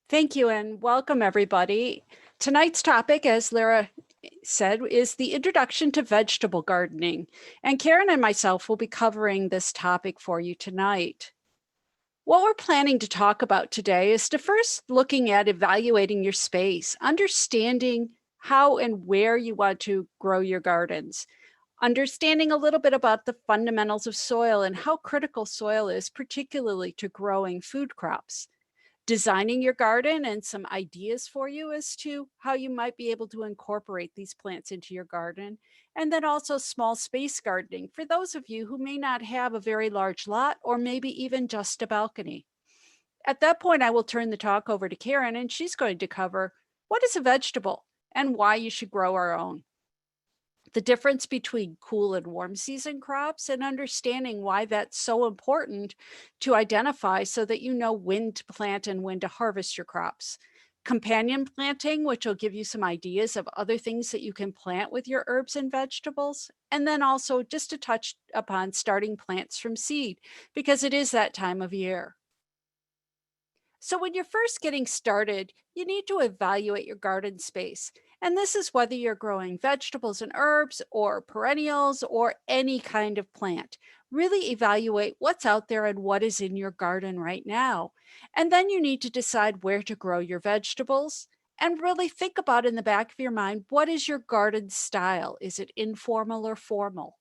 Thank you and welcome everybody. Tonight's topic, as Lara said, is the introduction to vegetable gardening. And Karen and myself will be covering this topic for you tonight. What we're planning to talk about today is to first looking at evaluating your space, understanding how and where you want to grow your gardens, understanding a little bit about the fundamentals of soil and how critical soil is, particularly to growing food crops, designing your garden and some ideas for you as to how you might be able to incorporate these plants into your garden. And then also small space gardening for those of you who may not have a very large lot or maybe even just a balcony. At that point, I will turn the talk over to Karen and she's going to cover what is a vegetable and why you should grow our own, the difference between cool and warm season crops, and understanding why that's so important to identify so that you know when to plant and when to harvest your crops. Companion planting, which will give you some ideas of other things that you can plant with your herbs and vegetables. And then also just to touch upon starting plants from seed, because it is that time of year. So when you're first getting started, you need to evaluate your garden space. And this is whether you're growing vegetables and herbs or perennials or any kind of plant. Really evaluate what's out there and what is in your garden right now. And then you need to decide where to grow your vegetables and really think about in the back of your mind, what is your garden style? Is it informal or formal?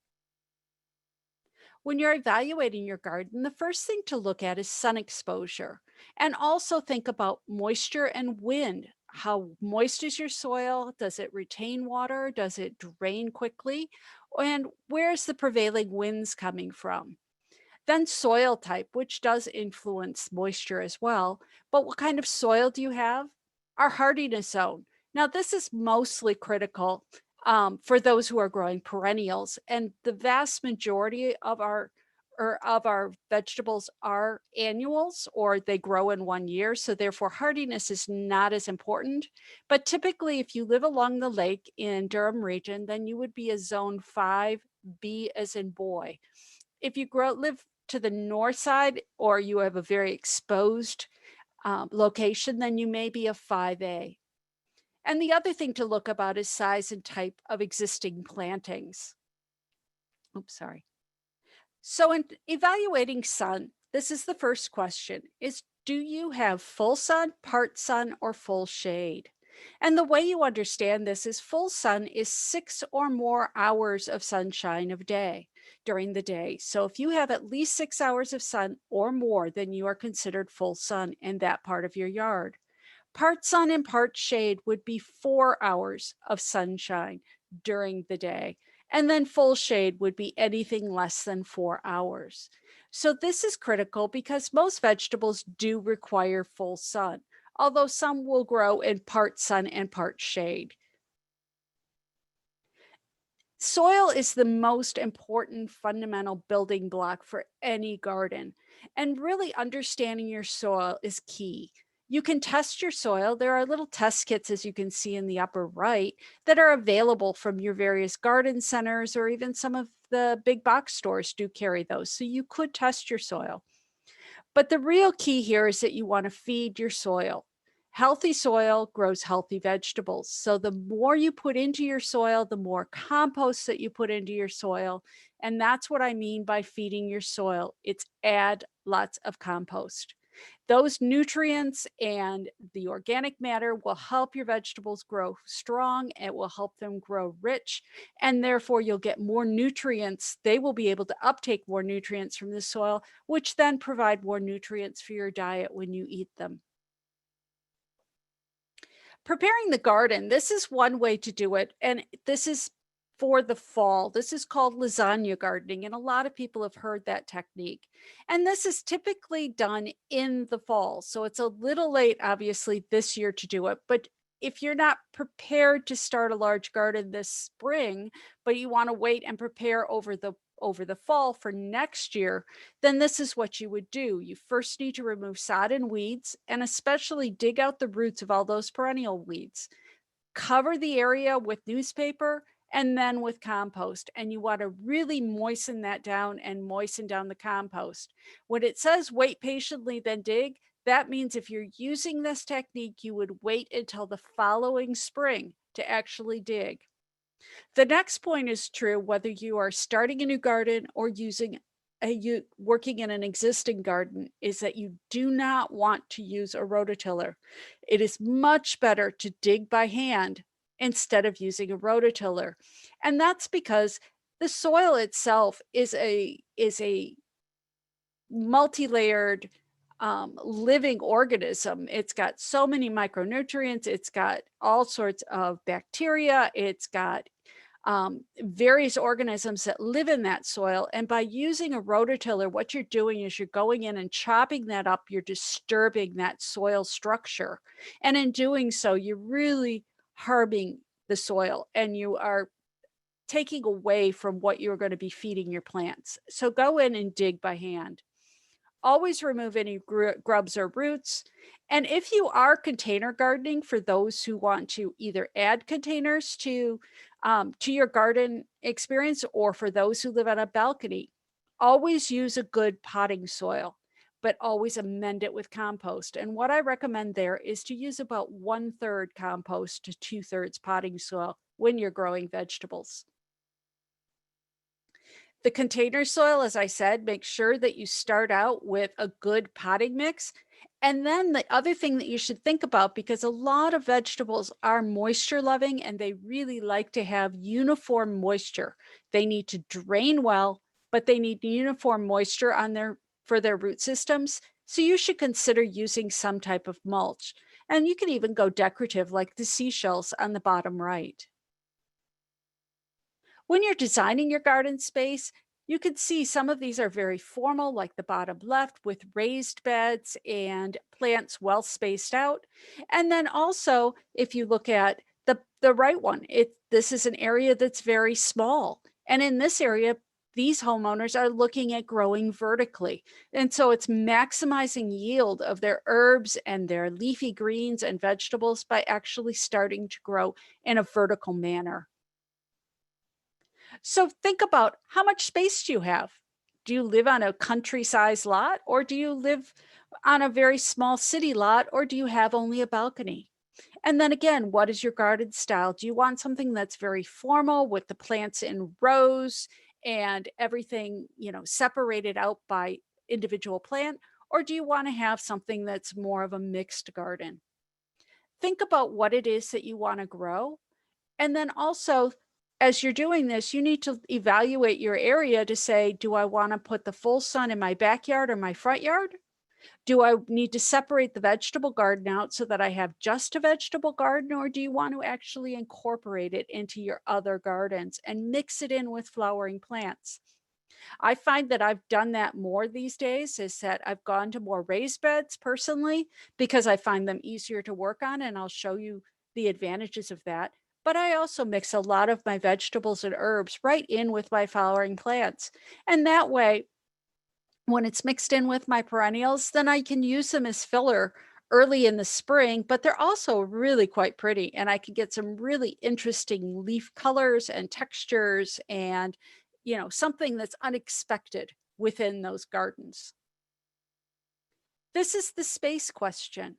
When you're evaluating your garden, the first thing to look at is sun exposure, and also think about moisture and wind. How moist is your soil? Does it retain water? Does it drain quickly? And where's the prevailing winds coming from? Then soil type, which does influence moisture as well. But what kind of soil do you have? Our hardiness zone. Now, this is mostly critical for those who are growing perennials, and the vast majority of our vegetables are annuals or they grow in 1 year. So therefore hardiness is not as important. But typically, if you live along the lake in Durham region, then you would be a zone 5B as in boy. If you live to the north side or you have a very exposed location, then you may be a 5A. And the other thing to look about is size and type of existing plantings. Oops, sorry. So in evaluating sun, this is the first question, is do you have full sun, part sun, or full shade? And the way you understand this is full sun is 6 or more hours of sunshine of day during the day. So if you have at least 6 hours of sun or more, then you are considered full sun in that part of your yard. Part sun and part shade would be 4 hours of sunshine during the day. And then full shade would be anything less than 4 hours. So this is critical because most vegetables do require full sun, although some will grow in part sun and part shade. Soil is the most important fundamental building block for any garden, and really understanding your soil is key. You can test your soil. There are little test kits, as you can see in the upper right, that are available from your various garden centers, or even some of the big box stores do carry those. So you could test your soil. But the real key here is that you want to feed your soil. Healthy soil grows healthy vegetables. So the more you put into your soil, the more compost that you put into your soil. And that's what I mean by feeding your soil. It's add lots of compost. Those nutrients and the organic matter will help your vegetables grow strong. It will help them grow rich, and therefore you'll get more nutrients. They will be able to uptake more nutrients from the soil, which then provide more nutrients for your diet when you eat them. Preparing the garden, this is one way to do it, and this is for the fall. This is called lasagna gardening, and a lot of people have heard that technique. And this is typically done in the fall. So it's a little late, obviously, this year to do it. But if you're not prepared to start a large garden this spring, but you want to wait and prepare over the fall for next year, then this is what you would do. You first need to remove sod and weeds, and especially dig out the roots of all those perennial weeds. Cover the area with newspaper and then with compost. And you want to really moisten that down and moisten down the compost. When it says wait patiently, then dig, That means if you're using this technique, you would wait until the following spring to actually dig. The next point is true whether you are starting a new garden or working in an existing garden, is that you do not want to use a rototiller. It is much better to dig by hand instead of using a rototiller. And that's because the soil itself is a multi-layered living organism. It's got so many micronutrients, it's got all sorts of bacteria, it's got various organisms that live in that soil. And by using a rototiller, what you're doing is you're going in and chopping that up, you're disturbing that soil structure. And in doing so, you're really harming the soil and you are taking away from what you're going to be feeding your plants. So go in and dig by hand. Always remove any grubs or roots. And if you are container gardening, for those who want to either add containers to your garden experience, or for those who live on a balcony, always use a good potting soil, but always amend it with compost. And what I recommend there is to use about 1/3 compost to 2/3 potting soil when you're growing vegetables. The container soil, as I said, make sure that you start out with a good potting mix. And then the other thing that you should think about, because a lot of vegetables are moisture loving and they really like to have uniform moisture. They need to drain well, but they need uniform moisture for their root systems. So you should consider using some type of mulch. And you can even go decorative like the seashells on the bottom right. When you're designing your garden space, you can see some of these are very formal, like the bottom left with raised beds and plants well spaced out. And then also, if you look at the right one, this is an area that's very small. And in this area, these homeowners are looking at growing vertically. And so it's maximizing yield of their herbs and their leafy greens and vegetables by actually starting to grow in a vertical manner. So think about, how much space do you have? Do you live on a country-sized lot, or do you live on a very small city lot, or do you have only a balcony? And then again, what is your garden style? Do you want something that's very formal with the plants in rows and everything, separated out by individual plant? Or do you want to have something that's more of a mixed garden? Think about what it is that you want to grow, and then also, as you're doing this, you need to evaluate your area to say, do I want to put the full sun in my backyard or my front yard? Do I need to separate the vegetable garden out so that I have just a vegetable garden? Or do you want to actually incorporate it into your other gardens and mix it in with flowering plants? I find that I've done that more these days, is that I've gone to more raised beds personally because I find them easier to work on, and I'll show you the advantages of that. But I also mix a lot of my vegetables and herbs right in with my flowering plants. And that way, when it's mixed in with my perennials, then I can use them as filler early in the spring, but they're also really quite pretty. And I can get some really interesting leaf colors and textures and, something that's unexpected within those gardens. This is the space question.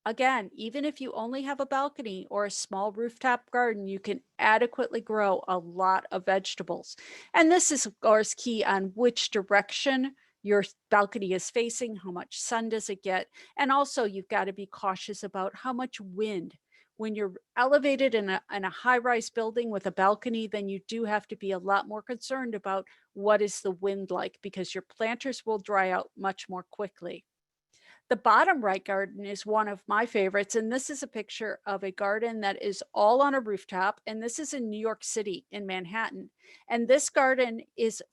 Again, even if you only have a balcony or a small rooftop garden, you can adequately grow a lot of vegetables. And this is, of course, key on which direction your balcony is facing, how much sun does it get, and also you've got to be cautious about how much wind. When you're elevated in a high-rise building with a balcony, then you do have to be a lot more concerned about what is the wind like, because your planters will dry out much more quickly. The bottom right garden is one of my favorites, and this is a picture of a garden that is all on a rooftop, and this is in New York City in Manhattan. And this garden is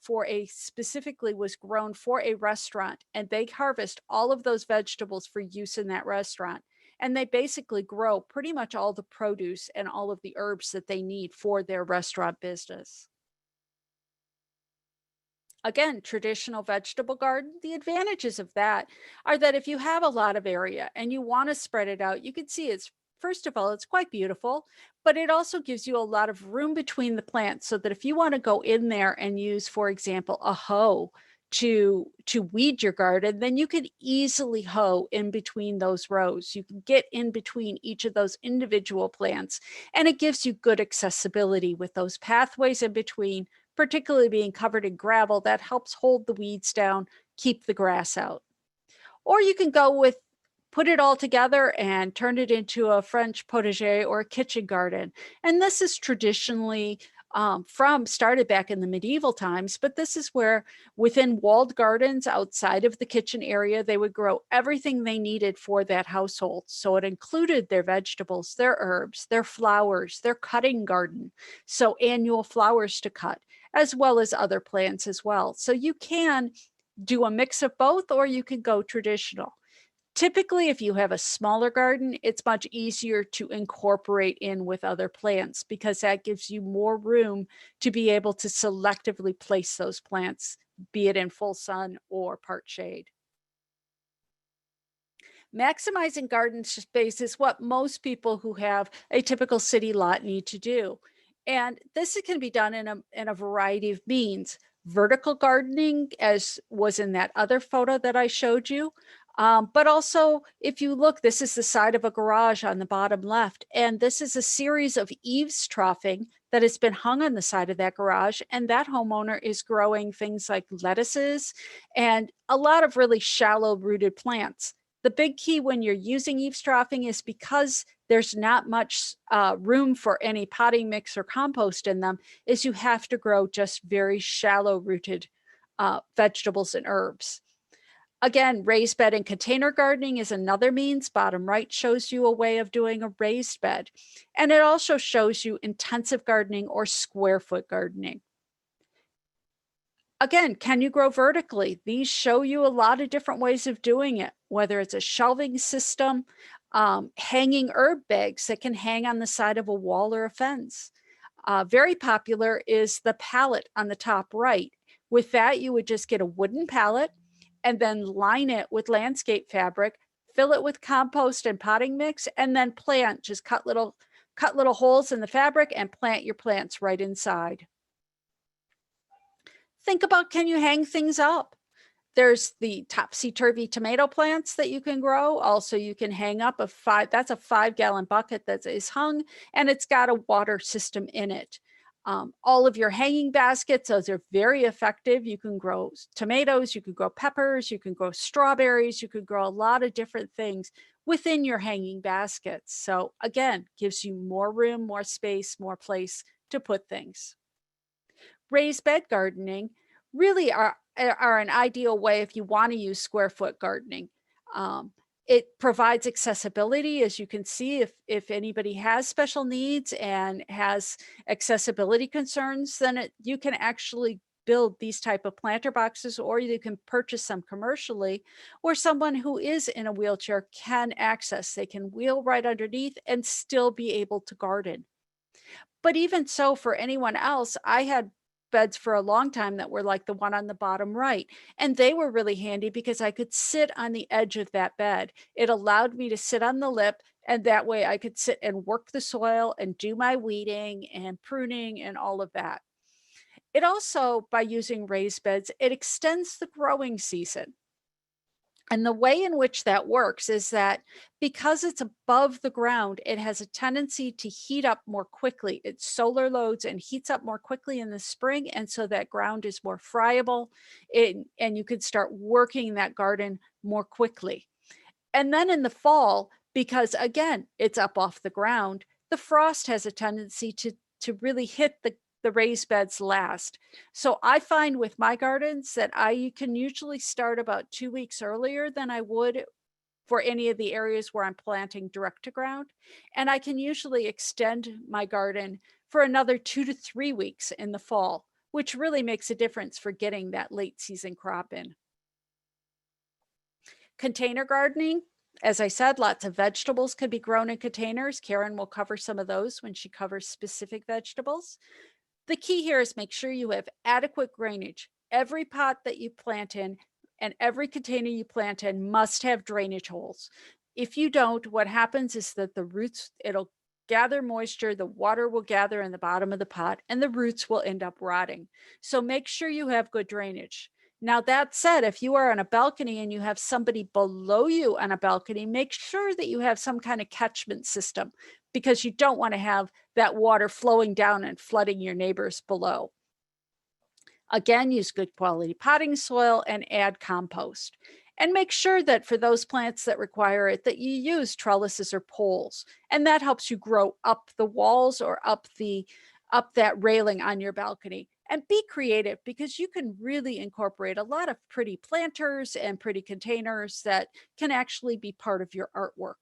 specifically was grown for a restaurant, and they harvest all of those vegetables for use in that restaurant. And they basically grow pretty much all the produce and all of the herbs that they need for their restaurant business. Again, traditional vegetable garden, the advantages of that are that if you have a lot of area and you want to spread it out, you can see first of all, it's quite beautiful, but it also gives you a lot of room between the plants so that if you want to go in there and use, for example, a hoe to weed your garden, then you can easily hoe in between those rows. You can get in between each of those individual plants, and it gives you good accessibility with those pathways in between, particularly being covered in gravel that helps hold the weeds down, keep the grass out. Or you can go with put it all together and turn it into a French potager or a kitchen garden. And this is traditionally started back in the medieval times, but this is where within walled gardens outside of the kitchen area, they would grow everything they needed for that household. So it included their vegetables, their herbs, their flowers, their cutting garden. So annual flowers to cut, as well as other plants as well. So you can do a mix of both, or you can go traditional. Typically, if you have a smaller garden, it's much easier to incorporate in with other plants because that gives you more room to be able to selectively place those plants, be it in full sun or part shade. Maximizing garden space is what most people who have a typical city lot need to do. And this can be done in a variety of means. Vertical gardening, as was in that other photo that I showed you. But also, if you look, this is the side of a garage on the bottom left. And this is a series of eaves troughing that has been hung on the side of that garage. And that homeowner is growing things like lettuces and a lot of really shallow rooted plants. The big key when you're using eaves troughing is because there's not much room for any potting mix or compost in them, is you have to grow just very shallow rooted vegetables and herbs. Again, raised bed and container gardening is another means. Bottom right shows you a way of doing a raised bed. And it also shows you intensive gardening or square foot gardening. Again, can you grow vertically? These show you a lot of different ways of doing it, whether it's a shelving system, hanging herb bags that can hang on the side of a wall or a fence. Very popular is the pallet on the top right. With that, you would just get a wooden pallet and then line it with landscape fabric, fill it with compost and potting mix, and then plant. Just cut little holes in the fabric and plant your plants right inside. Think about, can you hang things up? There's the topsy-turvy tomato plants that you can grow. Also, you can hang up that's a 5-gallon bucket that is hung, and it's got a water system in it. All of your hanging baskets, those are very effective. You can grow tomatoes, you can grow peppers, you can grow strawberries, you can grow a lot of different things within your hanging baskets. So again, gives you more room, more space, more place to put things. Raised bed gardening really are an ideal way if you want to use square foot gardening. It provides accessibility, as you can see, if anybody has special needs and has accessibility concerns, then you can actually build these type of planter boxes, or you can purchase some commercially, or someone who is in a wheelchair can access. They can wheel right underneath and still be able to garden. But even so, for anyone else, I had beds for a long time that were like the one on the bottom right. And they were really handy because I could sit on the edge of that bed. It allowed me to sit on the lip, and that way I could sit and work the soil and do my weeding and pruning and all of that. It also, by using raised beds, it extends the growing season. And the way in which that works is that because it's above the ground, it has a tendency to heat up more quickly. It solar loads and heats up more quickly in the spring. And so that ground is more friable, and you could start working that garden more quickly. And then in the fall, because again, it's up off the ground, the frost has a tendency to really hit the raised beds last. So I find with my gardens that I can usually start about 2 weeks earlier than I would for any of the areas where I'm planting direct to ground. And I can usually extend my garden for another 2 to 3 weeks in the fall, which really makes a difference for getting that late season crop in. Container gardening, as I said, lots of vegetables can be grown in containers. Karen will cover some of those when she covers specific vegetables. The key here is make sure you have adequate drainage. Every pot that you plant in and every container you plant in must have drainage holes. If you don't, what happens is that the roots, it'll gather moisture, the water will gather in the bottom of the pot, and the roots will end up rotting. So make sure you have good drainage. Now, that said, if you are on a balcony and you have somebody below you on a balcony, make sure that you have some kind of catchment system, because you don't want to have that water flowing down and flooding your neighbors below. Again, use good quality potting soil and add compost. And make sure that for those plants that require it, that you use trellises or poles. And that helps you grow up the walls or up that railing on your balcony. And be creative, because you can really incorporate a lot of pretty planters and pretty containers that can actually be part of your artwork.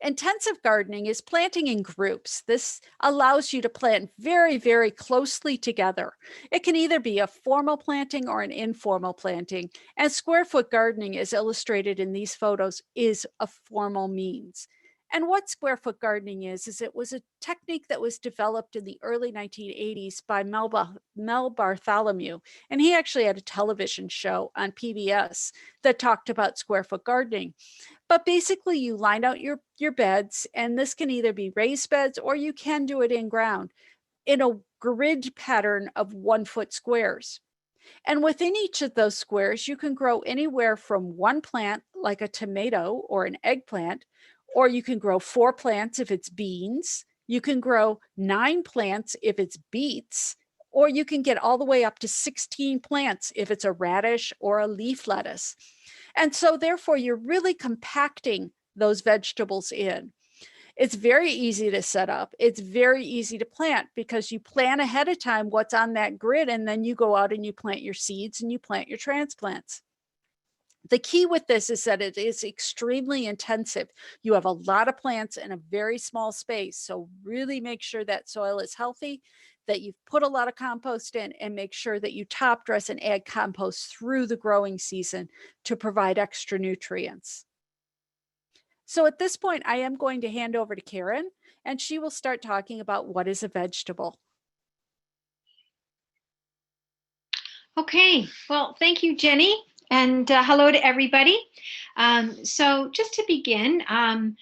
Intensive gardening is planting in groups. This allows you to plant very, very closely together. It can either be a formal planting or an informal planting, and square foot gardening, as illustrated in these photos, is a formal means. And what square foot gardening is it was a technique that was developed in the early 1980s by Mel Bartholomew. And he actually had a television show on PBS that talked about square foot gardening. But basically, you line out your beds, and this can either be raised beds or you can do it in ground in a grid pattern of 1-foot squares. And within each of those squares, you can grow anywhere from one plant, like a tomato or an eggplant, or you can grow 4 plants if it's beans. You can grow 9 plants if it's beets, or you can get all the way up to 16 plants if it's a radish or a leaf lettuce. And so therefore, you're really compacting those vegetables in. It's very easy to set up. It's very easy to plant, because you plan ahead of time what's on that grid, and then you go out and you plant your seeds and you plant your transplants. The key with this is that it is extremely intensive. You have a lot of plants in a very small space. So really make sure that soil is healthy, that you've put a lot of compost in, and make sure that you top dress and add compost through the growing season to provide extra nutrients. So at this point, I am going to hand over to Karen, and she will start talking about what is a vegetable. Okay, well, thank you, Jenny, and hello to everybody. So just to begin, kind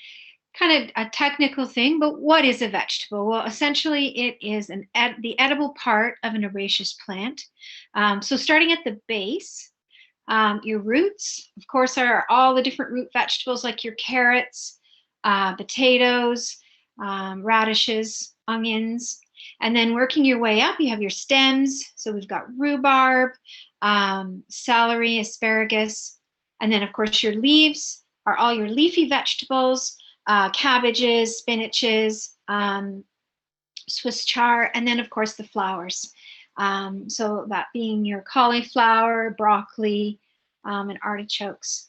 of a technical thing, but what is a vegetable? Well, essentially it is the edible part of an herbaceous plant. So starting at the base, your roots, of course, are all the different root vegetables like your carrots, potatoes, radishes, onions. And then working your way up, you have your stems. So we've got rhubarb, celery, asparagus. And then, of course, your leaves are all your leafy vegetables, cabbages, spinaches, Swiss chard, and then, of course, the flowers. So that being your cauliflower, broccoli, and artichokes.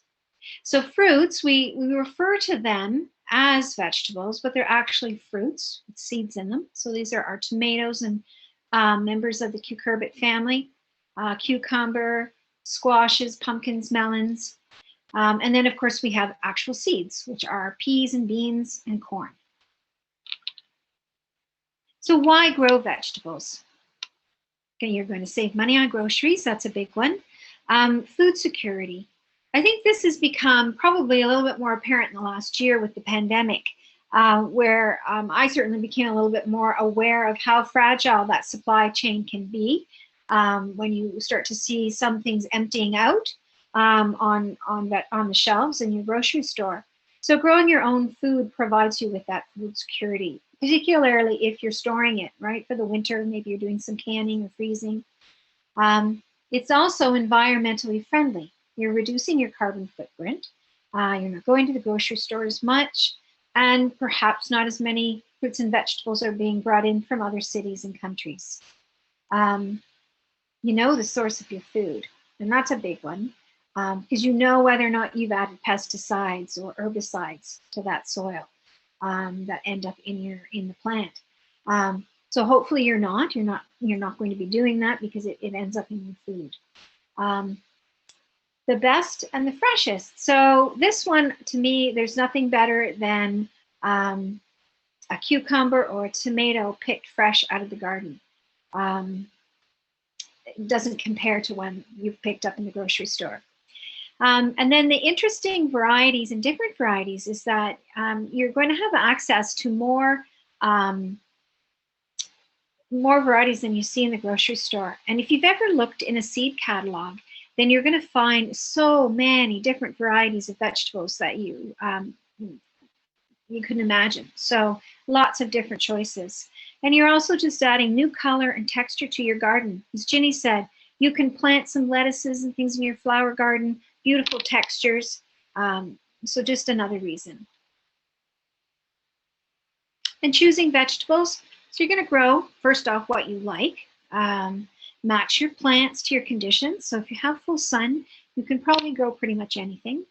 So fruits, we refer to them as vegetables, but they're actually fruits with seeds in them. So these are our tomatoes and members of the cucurbit family, cucumber, squashes, pumpkins, melons. And then, of course, we have actual seeds, which are peas and beans and corn. So why grow vegetables? Okay, you're going to save money on groceries. That's a big one. Food security. I think this has become probably a little bit more apparent in the last year with the pandemic, where I certainly became a little bit more aware of how fragile that supply chain can be when you start to see some things emptying out on the shelves in your grocery store. So growing your own food provides you with that food security, particularly if you're storing it, right, for the winter. Maybe you're doing some canning or freezing. It's also environmentally friendly. You're reducing your carbon footprint. You're not going to the grocery store as much, and perhaps not as many fruits and vegetables are being brought in from other cities and countries. You know the source of your food, and that's a big one, because you know whether or not you've added pesticides or herbicides to that soil that end up in the plant. So hopefully you're not going to be doing that, because it ends up in your food. The best and the freshest. So this one, to me, there's nothing better than a cucumber or a tomato picked fresh out of the garden. It doesn't compare to one you've picked up in the grocery store. And then the interesting varieties and different varieties is that you're going to have access to more more varieties than you see in the grocery store. And if you've ever looked in a seed catalog, then you're going to find so many different varieties of vegetables that you can imagine. So lots of different choices. And you're also just adding new color and texture to your garden. As Ginny said, you can plant some lettuces and things in your flower garden, beautiful textures. So just another reason. And choosing vegetables. So you're going to grow, first off, what you like. Match your plants to your conditions. So if you have full sun, you can probably grow pretty much anything.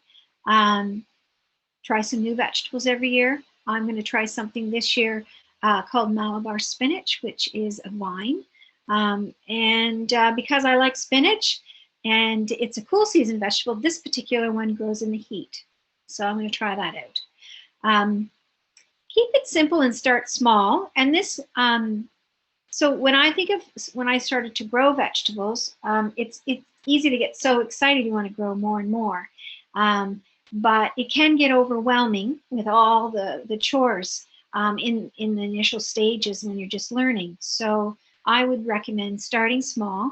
Try some new vegetables every year. I'm going to try something this year called Malabar spinach, which is a vine. Because I like spinach and it's a cool season vegetable, this particular one grows in the heat. So I'm going to try that out. Keep it simple and start small. And this, so when I think of when I started to grow vegetables, it's easy to get so excited you want to grow more and more. But it can get overwhelming with all the chores in the initial stages when you're just learning. So I would recommend starting small.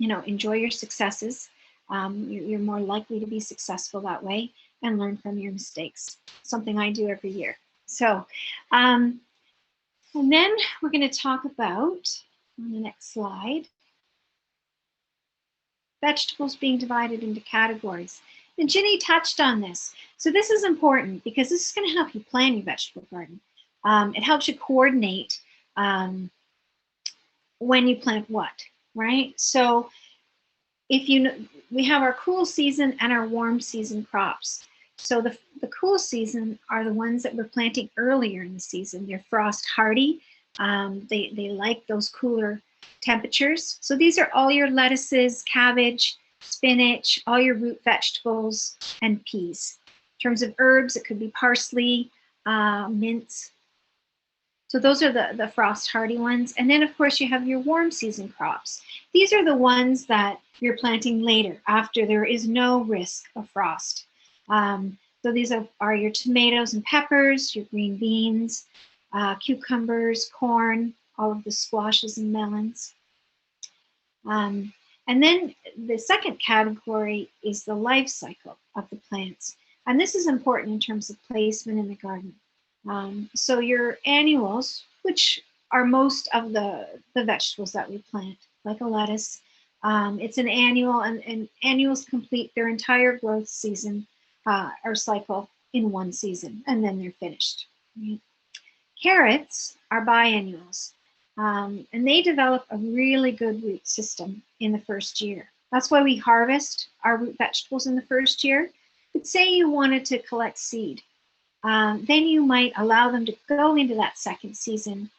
Enjoy your successes. You're more likely to be successful that way, and learn from your mistakes. Something I do every year. So, and then we're going to talk about, on the next slide, vegetables being divided into categories. And Ginny touched on this. So this is important because this is going to help you plan your vegetable garden. It helps you coordinate when you plant what, right? So we have our cool season and our warm season crops. So the cool season are the ones that we're planting earlier in the season. They're frost hardy. They like those cooler temperatures. So these are all your lettuces, cabbage, spinach, all your root vegetables, and peas. In terms of herbs, it could be parsley, mint. So those are the frost hardy ones. And then of course you have your warm season crops. These are the ones that you're planting later after there is no risk of frost. So these are your tomatoes and peppers, your green beans, cucumbers, corn, all of the squashes and melons. And then the second category is the life cycle of the plants. And this is important in terms of placement in the garden. So your annuals, which are most of the vegetables that we plant, like a lettuce, it's an annual, and annuals complete their entire growth season or cycle in one season, and then they're finished. Right? Carrots are biennials, and they develop a really good root system in the first year. That's why we harvest our root vegetables in the first year. But say you wanted to collect seed, then you might allow them to go into that second season,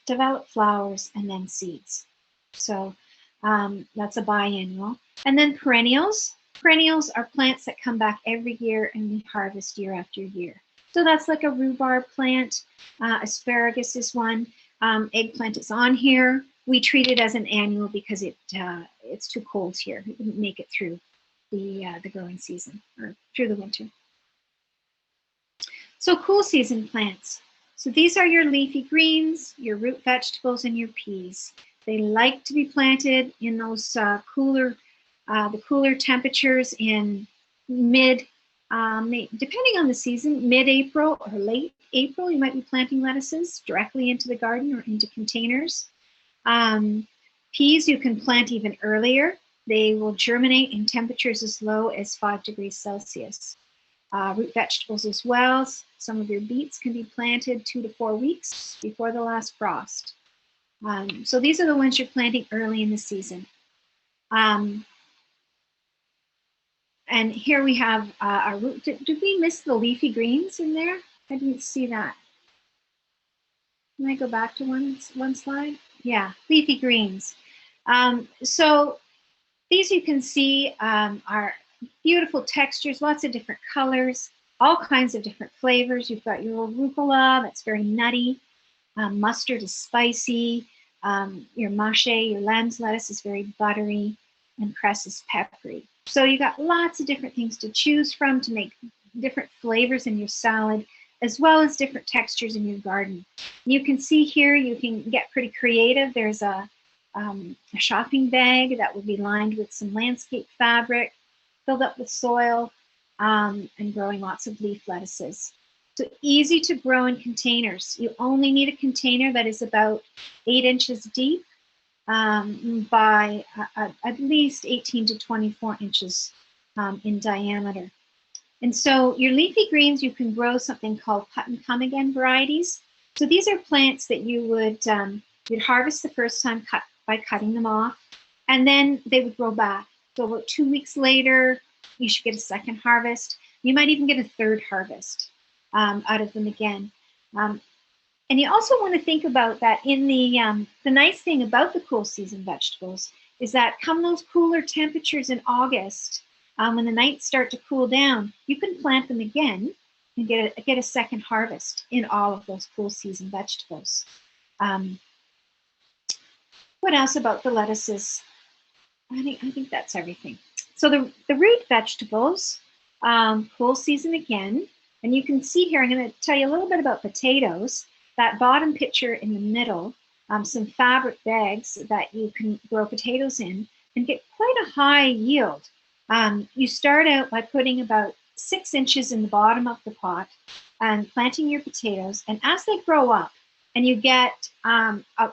develop flowers, and then seeds. So that's a biennial. And then perennials. Perennials are plants that come back every year and we harvest year after year. So that's like a rhubarb plant. Asparagus is one. Eggplant is on here. We treat it as an annual because it's too cold here. It wouldn't make it through the growing season or through the winter. So cool season plants. So these are your leafy greens, your root vegetables, and your peas. They like to be planted in those cooler temperatures in depending on the season, mid-April or late April. You might be planting lettuces directly into the garden or into containers. Peas you can plant even earlier. They will germinate in temperatures as low as 5 degrees Celsius. Root vegetables as well. Some of your beets can be planted 2 to 4 weeks before the last frost. So these are the ones you're planting early in the season. And here we have our root. Did we miss the leafy greens in there? I didn't see that. Can I go back to one slide? Yeah, leafy greens. So these you can see are beautiful textures, lots of different colors, all kinds of different flavors. You've got your arugula, that's very nutty. Mustard is spicy. Your mâché, your lamb's lettuce is very buttery, and cress is peppery. So you got lots of different things to choose from to make different flavors in your salad as well as different textures in your garden. You can see here, you can get pretty creative. There's a shopping bag that would be lined with some landscape fabric, filled up with soil, and growing lots of leaf lettuces. So easy to grow in containers. You only need a container that is about 8 inches deep by at least 18 to 24 inches in diameter. And so your leafy greens, you can grow something called cut and come again varieties. So these are plants that you would you'd harvest the first time by cutting them off, and then they would grow back. So about 2 weeks later, you should get a second harvest. You might even get a third harvest out of them again. And you also want to think about that in the nice thing about the cool season vegetables is that come those cooler temperatures in August, when the nights start to cool down, you can plant them again and get a second harvest in all of those cool season vegetables. What else about the lettuces? I think that's everything. So the root vegetables, cool season again, and you can see here, I'm going to tell you a little bit about potatoes. That bottom picture in the middle, some fabric bags that you can grow potatoes in and get quite a high yield. You start out by putting about 6 inches in the bottom of the pot and planting your potatoes. And as they grow up and you get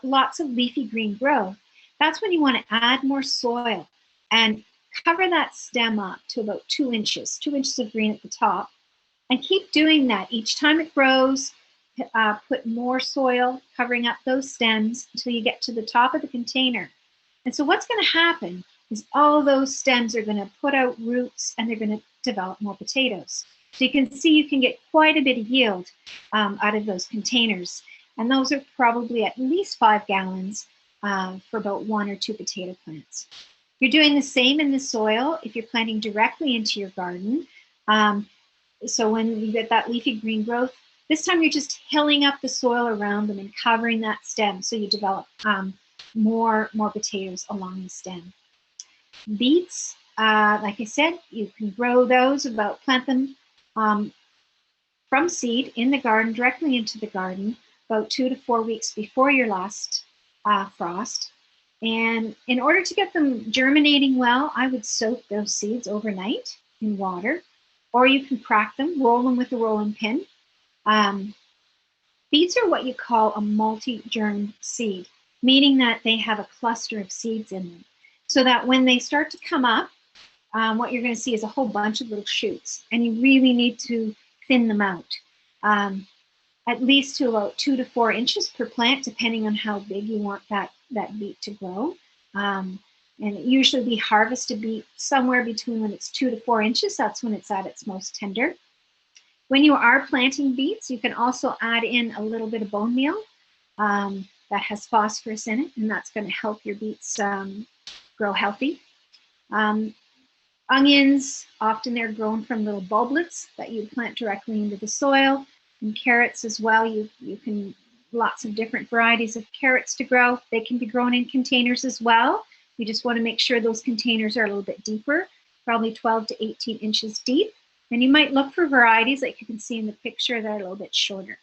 lots of leafy green growth, that's when you want to add more soil and cover that stem up to about 2 inches of green at the top. And keep doing that each time it grows. Put more soil covering up those stems until you get to the top of the container. And so what's going to happen is all those stems are going to put out roots and they're going to develop more potatoes. So you can see you can get quite a bit of yield out of those containers. And those are probably at least 5 gallons for about 1 or 2 potato plants. You're doing the same in the soil if you're planting directly into your garden. So when you get that leafy green growth, this time you're just hilling up the soil around them and covering that stem so you develop more potatoes along the stem. Beets, like I said, you can grow those, plant them from seed in the garden, directly into the garden, about 2 to 4 weeks before your last frost. And in order to get them germinating well, I would soak those seeds overnight in water, or you can crack them, roll them with a rolling pin. Beets are what you call a multi-germ seed, meaning that they have a cluster of seeds in them. So that when they start to come up, what you're going to see is a whole bunch of little shoots, and you really need to thin them out, at least to about 2 to 4 inches per plant, depending on how big you want that beet to grow. And it usually we harvest a beet somewhere between when it's 2 to 4 inches. That's when it's at its most tender. When you are planting beets, you can also add in a little bit of bone meal that has phosphorus in it, and that's going to help your beets grow healthy. Onions, often they're grown from little bulblets that you plant directly into the soil. And carrots as well, you can, lots of different varieties of carrots to grow. They can be grown in containers as well. You just want to make sure those containers are a little bit deeper, probably 12 to 18 inches deep. And you might look for varieties like you can see in the picture that are a little bit shorter.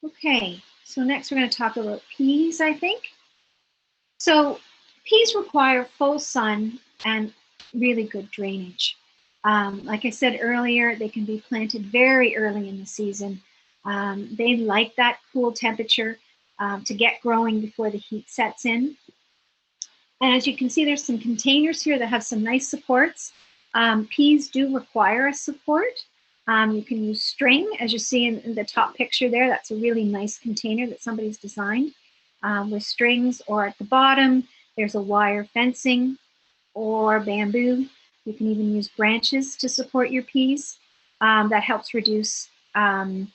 Okay, so next we're going to talk about peas, I think. So peas require full sun and really good drainage. Like I said earlier, they can be planted very early in the season. They like that cool temperature to get growing before the heat sets in. And as you can see, there's some containers here that have some nice supports. Peas do require a support. You can use string, as you see in the top picture there. That's a really nice container that somebody's designed with strings, or at the bottom, there's a wire fencing or bamboo. You can even use branches to support your peas. That helps reduce any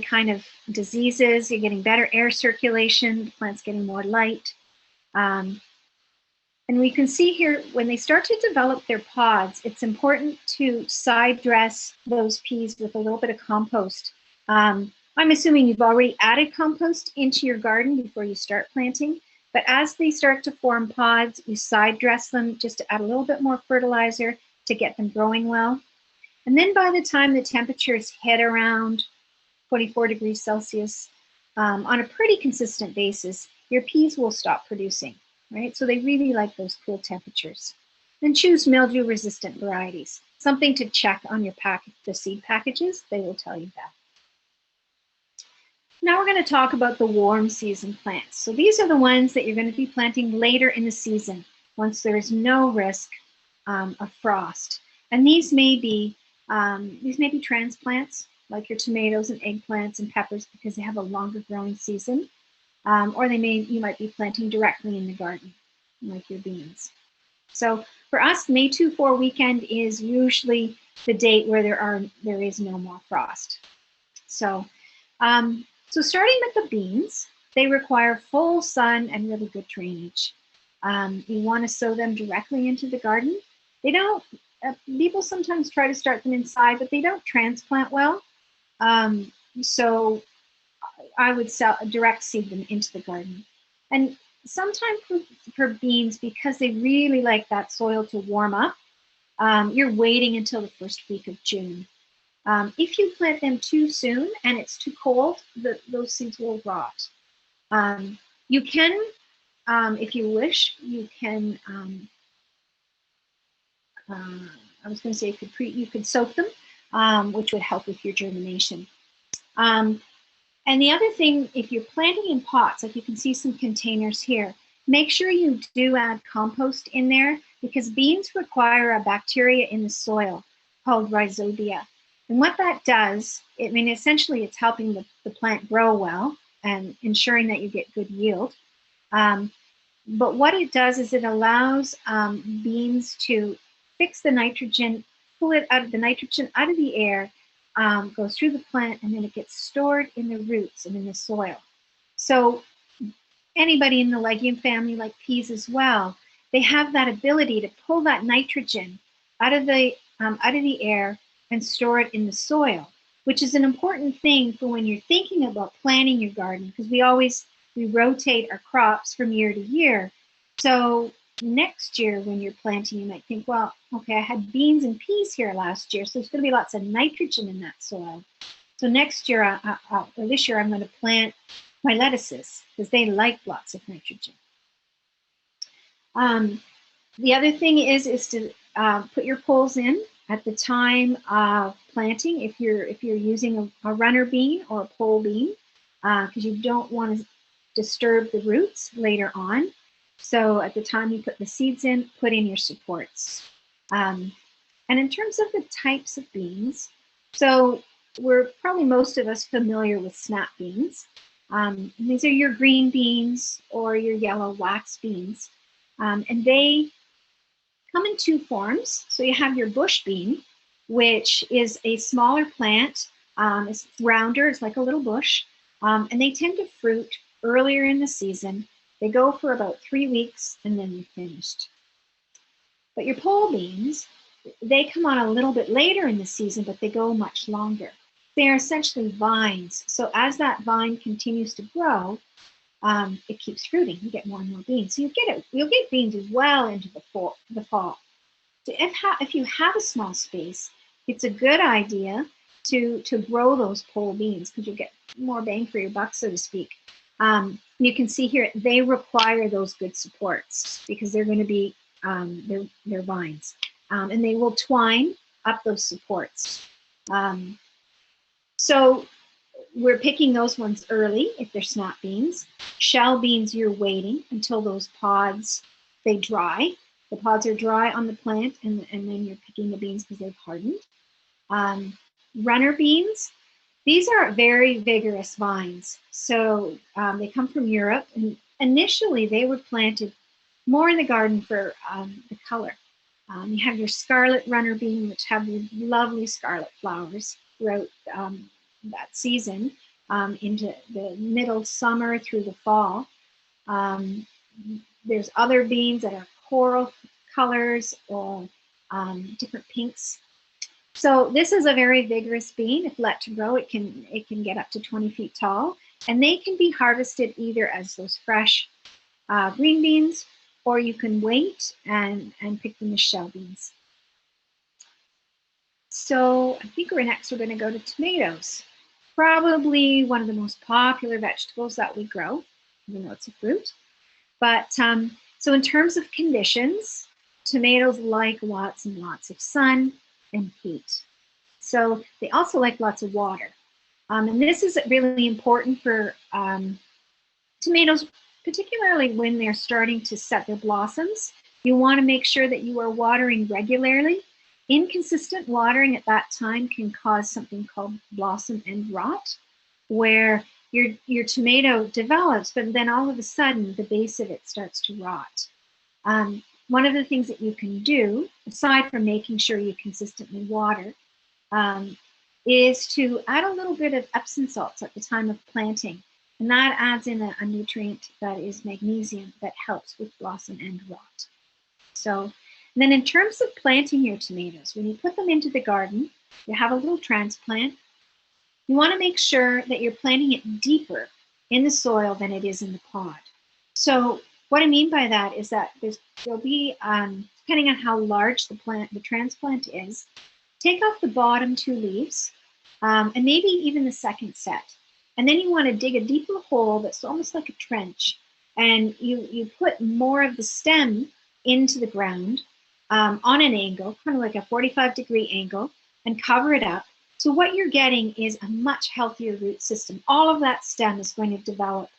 kind of diseases. You're getting better air circulation, the plant's getting more light. And we can see here, when they start to develop their pods, it's important to side dress those peas with a little bit of compost. I'm assuming you've already added compost into your garden before you start planting, but as they start to form pods, you side dress them just to add a little bit more fertilizer to get them growing well. And then by the time the temperatures hit around 24 degrees Celsius on a pretty consistent basis, your peas will stop producing, right? So they really like those cool temperatures. Then choose mildew-resistant varieties. Something to check on your the seed packages, they will tell you that. Now we're going to talk about the warm season plants. So these are the ones that you're going to be planting later in the season, once there is no risk of frost. And these may be transplants, like your tomatoes and eggplants and peppers, because they have a longer growing season. Or you might be planting directly in the garden, like your beans. So for us, May 2-4 weekend is usually the date where there is no more frost. So, so starting with the beans, they require full sun and really good drainage. You want to sow them directly into the garden. They don't. People sometimes try to start them inside, but they don't transplant well. So I would direct seed them into the garden. And sometimes for beans, because they really like that soil to warm up, you're waiting until the first week of June. If you plant them too soon and it's too cold, those seeds will rot. You can, if you wish, you can, I was going to say you could soak them, which would help with your germination. And the other thing, if you're planting in pots, like you can see some containers here, make sure you do add compost in there, because beans require a bacteria in the soil called rhizobia. And what that does, essentially it's helping the plant grow well and ensuring that you get good yield. But what it does is it allows beans to fix the nitrogen, pull it out of the nitrogen out of the air, goes through the plant, and then it gets stored in the roots and in the soil. So anybody in the legume family, like peas as well, they have that ability to pull that nitrogen out of the air and store it in the soil, which is an important thing for when you're thinking about planting your garden, because we rotate our crops from year to year. So next year when you're planting, you might think, well, okay, I had beans and peas here last year, so there's going to be lots of nitrogen in that soil. So next year, or this year, I'm going to plant my lettuces because they like lots of nitrogen. The other thing is to put your poles in at the time of planting. If you're using a runner bean or a pole bean, because you don't want to disturb the roots later on. So at the time you put the seeds in, put in your supports. And in terms of the types of beans, so we're probably most of us familiar with snap beans. These are your green beans or your yellow wax beans. And they come in two forms. So you have your bush bean, which is a smaller plant. It's rounder, it's like a little bush. And they tend to fruit earlier in the season. They go for about 3 weeks and then they're finished. But your pole beans, they come on a little bit later in the season, but they go much longer. They are essentially vines. So as that vine continues to grow, it keeps fruiting. You get more and more beans. So you'll get beans well into the fall. So if you have a small space, it's a good idea to grow those pole beans, because you'll get more bang for your buck, so to speak. You can see here, they require those good supports because they're going to be, they're vines. And they will twine up those supports. So we're picking those ones early if they're snap beans. Shell beans, you're waiting until those pods, they dry. The pods are dry on the plant, and then you're picking the beans because they've hardened. Runner beans, these are very vigorous vines. So they come from Europe, and initially they were planted more in the garden for the color. You have your scarlet runner bean, which have these lovely scarlet flowers throughout that season, into the middle summer through the fall. There's other beans that are coral colors or different pinks. So this is a very vigorous bean. If let to grow, it can get up to 20 feet tall, and they can be harvested either as those fresh green beans, or you can wait and pick them as shell beans. So I think we're going to go to tomatoes. Probably one of the most popular vegetables that we grow, even though it's a fruit. But so in terms of conditions, tomatoes like lots and lots of sun and heat. So they also like lots of water. And this is really important for tomatoes, particularly when they're starting to set their blossoms. You want to make sure that you are watering regularly. Inconsistent watering at that time can cause something called blossom end rot, where your tomato develops, but then all of a sudden the base of it starts to rot. One of the things that you can do, aside from making sure you consistently water, is to add a little bit of Epsom salts at the time of planting. And that adds in a nutrient that is magnesium that helps with blossom end rot. So then in terms of planting your tomatoes, when you put them into the garden, you have a little transplant. You want to make sure that you're planting it deeper in the soil than it is in the pod. So what I mean by that is that there'll be, depending on how large the transplant is, take off the bottom 2 leaves and maybe even the second set. And then you want to dig a deeper hole that's almost like a trench. And you put more of the stem into the ground on an angle, kind of like a 45-degree angle, and cover it up. So what you're getting is a much healthier root system. All of that stem is going to develop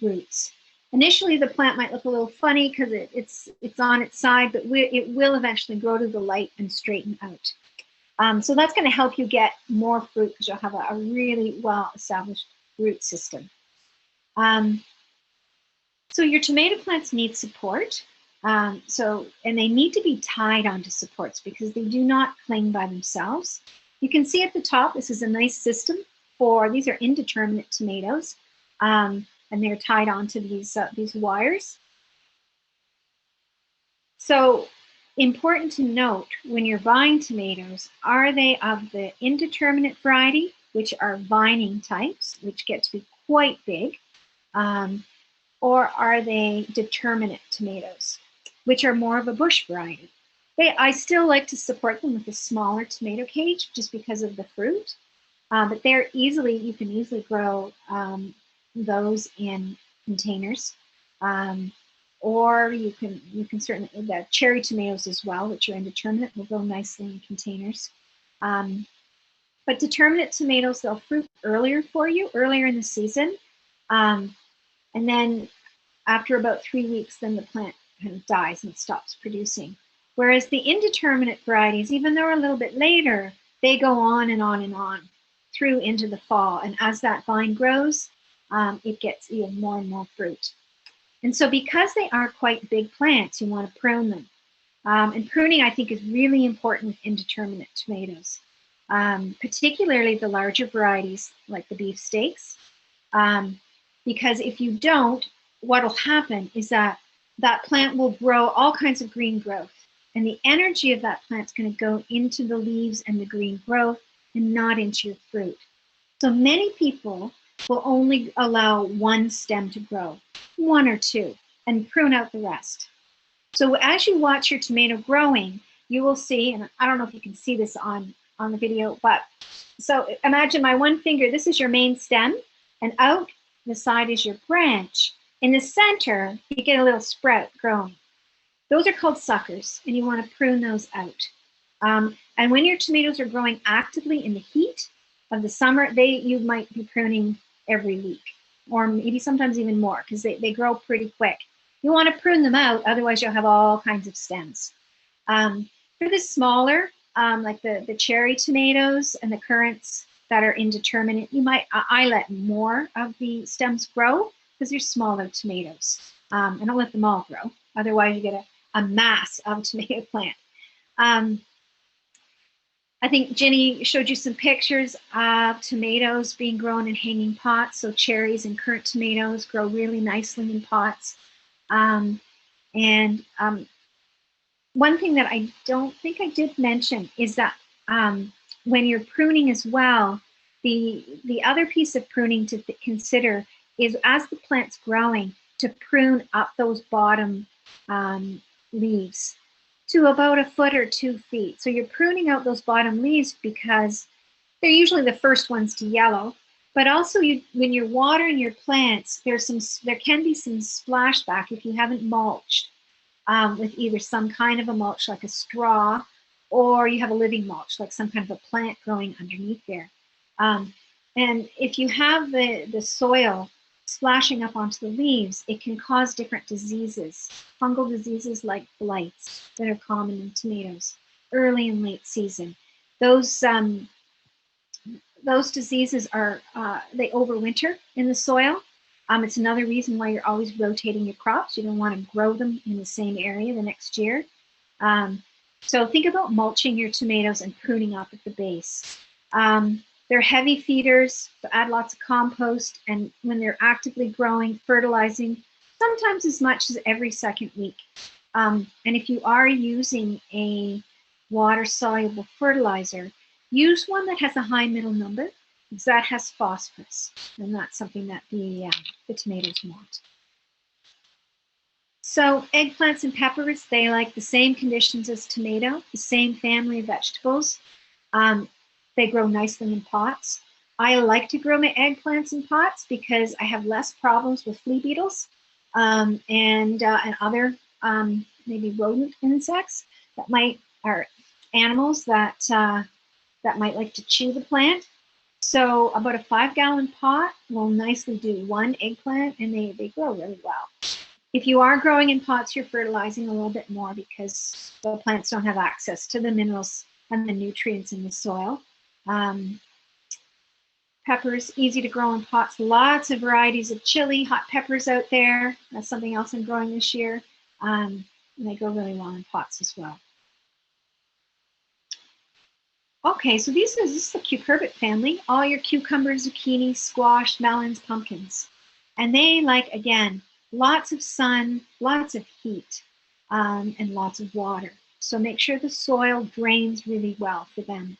roots. Initially, the plant might look a little funny because it's on its side, but it will eventually grow to the light and straighten out. So that's going to help you get more fruit because you'll have a really well-established root system. So your tomato plants need support. And they need to be tied onto supports because they do not cling by themselves. You can see at the top, this is a nice system these are indeterminate tomatoes, and they're tied onto these wires. So important to note when you're buying tomatoes, are they of the indeterminate variety, which are vining types, which get to be quite big, or are they determinate tomatoes, which are more of a bush variety? I still like to support them with a smaller tomato cage just because of the fruit, but you can easily grow those in containers, or you can certainly, the cherry tomatoes as well, which are indeterminate, will grow nicely in containers. But determinate tomatoes, they'll fruit earlier for you, earlier in the season, and then after about 3 weeks, then the plant kind of dies and stops producing. Whereas the indeterminate varieties, even though they're a little bit later, they go on and on and on through into the fall. And as that vine grows, it gets even more and more fruit. And so because they are quite big plants, you want to prune them. And pruning, I think, is really important with indeterminate tomatoes, particularly the larger varieties like the beefsteaks. Because if you don't, what will happen is that plant will grow all kinds of green growth. And the energy of that plant is going to go into the leaves and the green growth and not into your fruit. So many people will only allow one stem to grow, 1 or 2, and prune out the rest. So as you watch your tomato growing, you will see, and I don't know if you can see this on the video, but so imagine my one finger, this is your main stem, and out the side is your branch. In the center, you get a little sprout growing. Those are called suckers, and you want to prune those out. And when your tomatoes are growing actively in the heat of the summer, you might be pruning every week, or maybe sometimes even more, because they grow pretty quick. You want to prune them out, otherwise you'll have all kinds of stems. For the smaller, like the cherry tomatoes and the currants that are indeterminate, I let more of the stems grow because they're smaller tomatoes. I don't let them all grow, otherwise you get a mass of tomato plant. I think Jenny showed you some pictures of tomatoes being grown in hanging pots. So cherries and currant tomatoes grow really nicely in pots. One thing that I don't think I did mention is that when you're pruning as well, the other piece of pruning to consider is as the plant's growing, to prune up those bottom leaves. to about 1 foot or 2 feet. So you're pruning out those bottom leaves because they're usually the first ones to yellow. But also, when you're watering your plants, there can be some splashback if you haven't mulched with either some kind of a mulch like a straw, or you have a living mulch like some kind of a plant growing underneath there. And if you have the soil splashing up onto the leaves, it can cause different diseases, fungal diseases like blights that are common in tomatoes early and late season. Those diseases are, they overwinter in the soil. It's another reason why you're always rotating your crops. You don't want to grow them in the same area the next year. So think about mulching your tomatoes and pruning up at the base. They're heavy feeders, so add lots of compost, and when they're actively growing, fertilizing, sometimes as much as every second week. And if you are using a water-soluble fertilizer, use one that has a high middle number, because that has phosphorus, and that's something that the tomatoes want. So eggplants and peppers, they like the same conditions as tomato, the same family of vegetables. They grow nicely in pots. I like to grow my eggplants in pots because I have less problems with flea beetles and other maybe rodent insects or animals that might like to chew the plant. So about a 5-gallon pot will nicely do 1 eggplant, and they grow really well. If you are growing in pots, you're fertilizing a little bit more because the plants don't have access to the minerals and the nutrients in the soil. Peppers, easy to grow in pots. Lots of varieties of chili, hot peppers out there. That's something else I'm growing this year. And they grow really well in pots as well. Okay, so this is the cucurbit family. All your cucumbers, zucchini, squash, melons, pumpkins. And they like, again, lots of sun, lots of heat, and lots of water. So make sure the soil drains really well for them.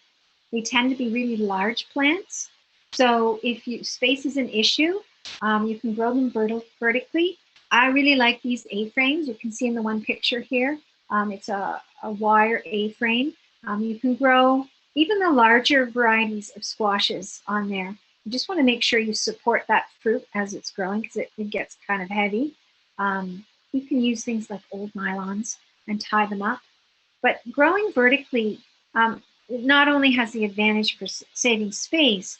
They tend to be really large plants. So if space is an issue, you can grow them vertically. I really like these A-frames. You can see in the one picture here. It's a wire A-frame. You can grow even the larger varieties of squashes on there. You just want to make sure you support that fruit as it's growing because it gets kind of heavy. You can use things like old nylons and tie them up. But growing vertically not only has the advantage for saving space,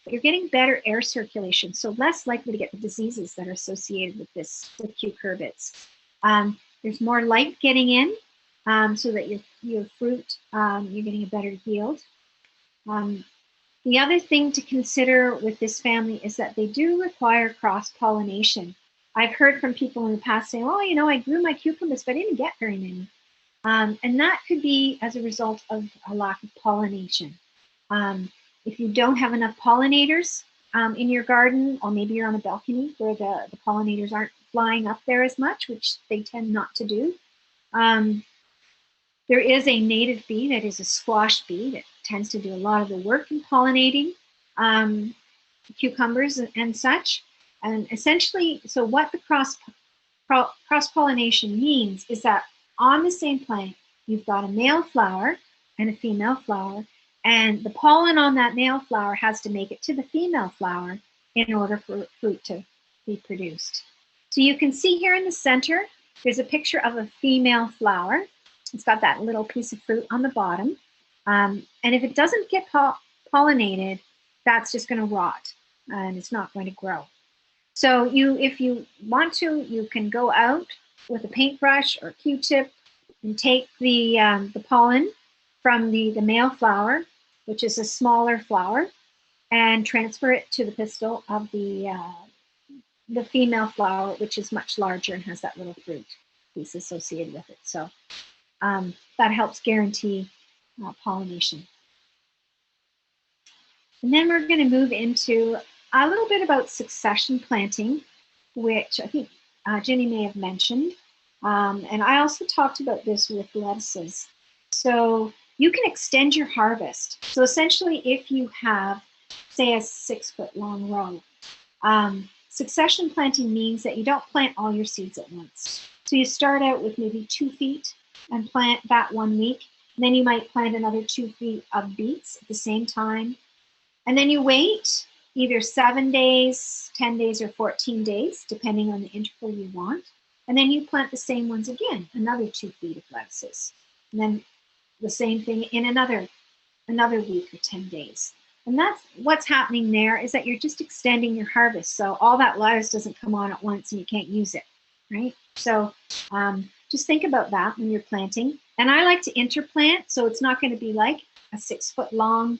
but you're getting better air circulation, so less likely to get the diseases that are associated with cucurbits. There's more light getting in, so that your fruit, you're getting a better yield. The other thing to consider with this family is that they do require cross-pollination. I've heard from people in the past saying, oh, I grew my cucumbers, but I didn't get very many. And that could be as a result of a lack of pollination. If you don't have enough pollinators in your garden, or maybe you're on a balcony where the pollinators aren't flying up there as much, which they tend not to do, there is a native bee that is a squash bee that tends to do a lot of the work in pollinating cucumbers and such. And essentially, so what the cross-pollination means is that on the same plant, you've got a male flower and a female flower, and the pollen on that male flower has to make it to the female flower in order for fruit to be produced. So you can see here in the center, there's a picture of a female flower. It's got that little piece of fruit on the bottom. And if it doesn't get pollinated, that's just going to rot and it's not going to grow. So if you want to, you can go out with a paintbrush or Q-tip and take the pollen from the male flower, which is a smaller flower, and transfer it to the pistil of the female flower, which is much larger and has that little fruit piece associated with it. So that helps guarantee pollination. And then we're going to move into a little bit about succession planting, which I think Jenny may have mentioned. And I also talked about this with lettuces. So you can extend your harvest. So essentially, if you have, say, a 6-foot long row, succession planting means that you don't plant all your seeds at once. So you start out with maybe 2 feet and plant that 1 week. And then you might plant another 2 feet of beets at the same time. And then you wait either 7 days, 10 days, or 14 days, depending on the interval you want. And then you plant the same ones again, another 2 feet of lettuces. And then the same thing in another week or 10 days. And that's what's happening there, is that you're just extending your harvest. So all that lettuce doesn't come on at once and you can't use it, right? So just think about that when you're planting. And I like to interplant, so it's not going to be like a 6 foot long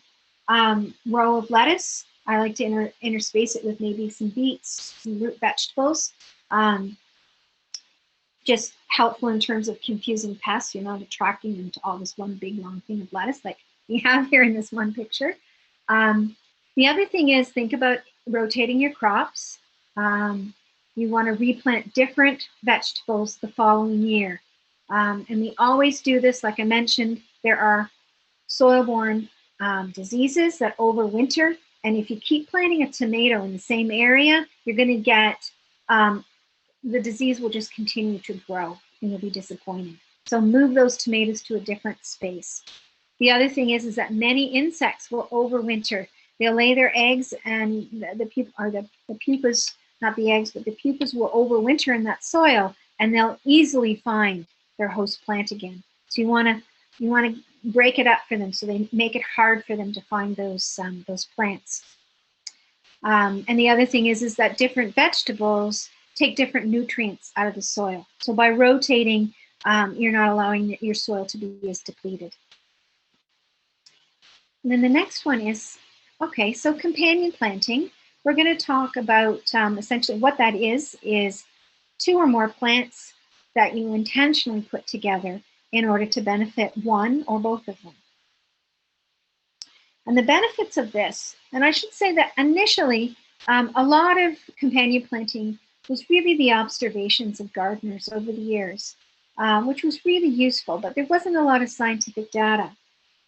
row of lettuce. I like to interspace it with maybe some beets, some root vegetables. Just helpful in terms of confusing pests. You're not attracting them to all this one big long thing of lettuce like we have here in this one picture. The other thing is, think about rotating your crops. You want to replant different vegetables the following year. And we always do this, like I mentioned, there are soil-borne diseases that overwinter. And if you keep planting a tomato in the same area, you're going to get, the disease will just continue to grow and you'll be disappointed. So move those tomatoes to a different space. The other thing is that many insects will overwinter. They'll lay their eggs, and the pupas, not the eggs, but the pupas will overwinter in that soil, and they'll easily find their host plant again. So you want to break it up for them, so they make it hard for them to find those plants. And the other thing is that different vegetables take different nutrients out of the soil. So by rotating, you're not allowing your soil to be as depleted. And then the next one is, okay, so companion planting. We're going to talk about essentially what that is 2 or more plants that you intentionally put together in order to benefit one or both of them. And the benefits of this, and I should say that initially, a lot of companion planting was really the observations of gardeners over the years, which was really useful, but there wasn't a lot of scientific data.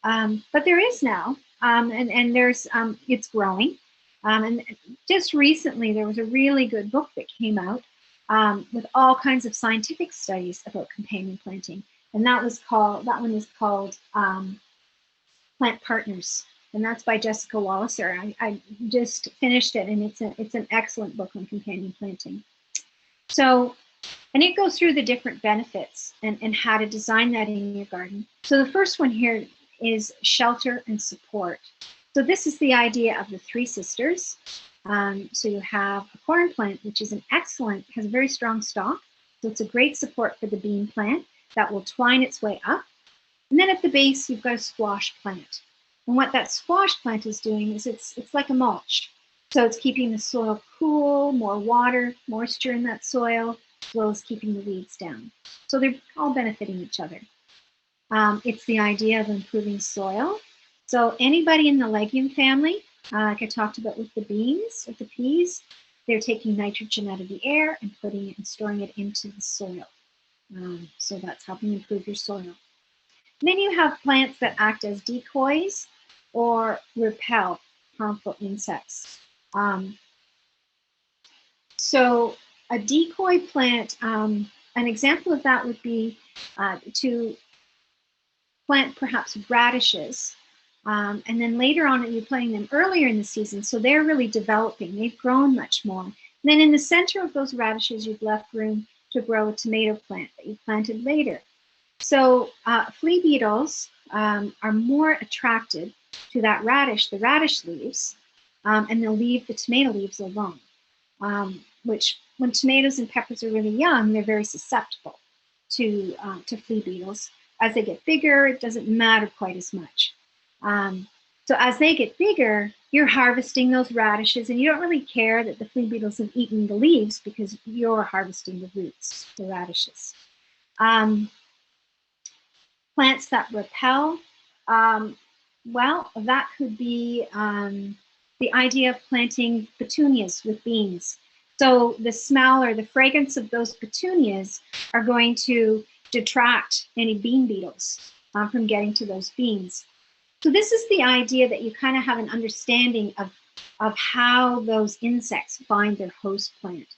But there is now, and there's it's growing. And just recently, there was a really good book that came out with all kinds of scientific studies about companion planting, and that one is called Plant Partners, and that's by Jessica Walliser. I just finished it, and it's an excellent book on companion planting. So, and it goes through the different benefits and how to design that in your garden. So the first one here is shelter and support. So this is the idea of the 3 sisters. So you have a corn plant, which is has a very strong stalk. So it's a great support for the bean plant that will twine its way up. And then at the base, you've got a squash plant. And what that squash plant is doing is it's like a mulch. So it's keeping the soil cool, more water, moisture in that soil, as well as keeping the weeds down. So they're all benefiting each other. It's the idea of improving soil. So anybody in the legume family, like I talked about with the beans or the peas, they're taking nitrogen out of the air and putting it and storing it into the soil. So that's helping improve your soil. And then you have plants that act as decoys or repel harmful insects. So a decoy plant, an example of that would be to plant perhaps radishes, and then later on you're planting them earlier in the season, so they're really developing, they've grown much more. And then in the center of those radishes, you've left room to grow a tomato plant that you planted later. So flea beetles are more attracted to that radish, the radish leaves, and they'll leave the tomato leaves alone, which when tomatoes and peppers are really young, they're very susceptible to flea beetles. As they get bigger, it doesn't matter quite as much. So as they get bigger, you're harvesting those radishes, and you don't really care that the flea beetles have eaten the leaves because you're harvesting the roots, the radishes. Plants that repel, well, that could be the idea of planting petunias with beans. So the smell or the fragrance of those petunias are going to detract any bean beetles from getting to those beans. So this is the idea that you kind of have an understanding of how those insects find their host plant.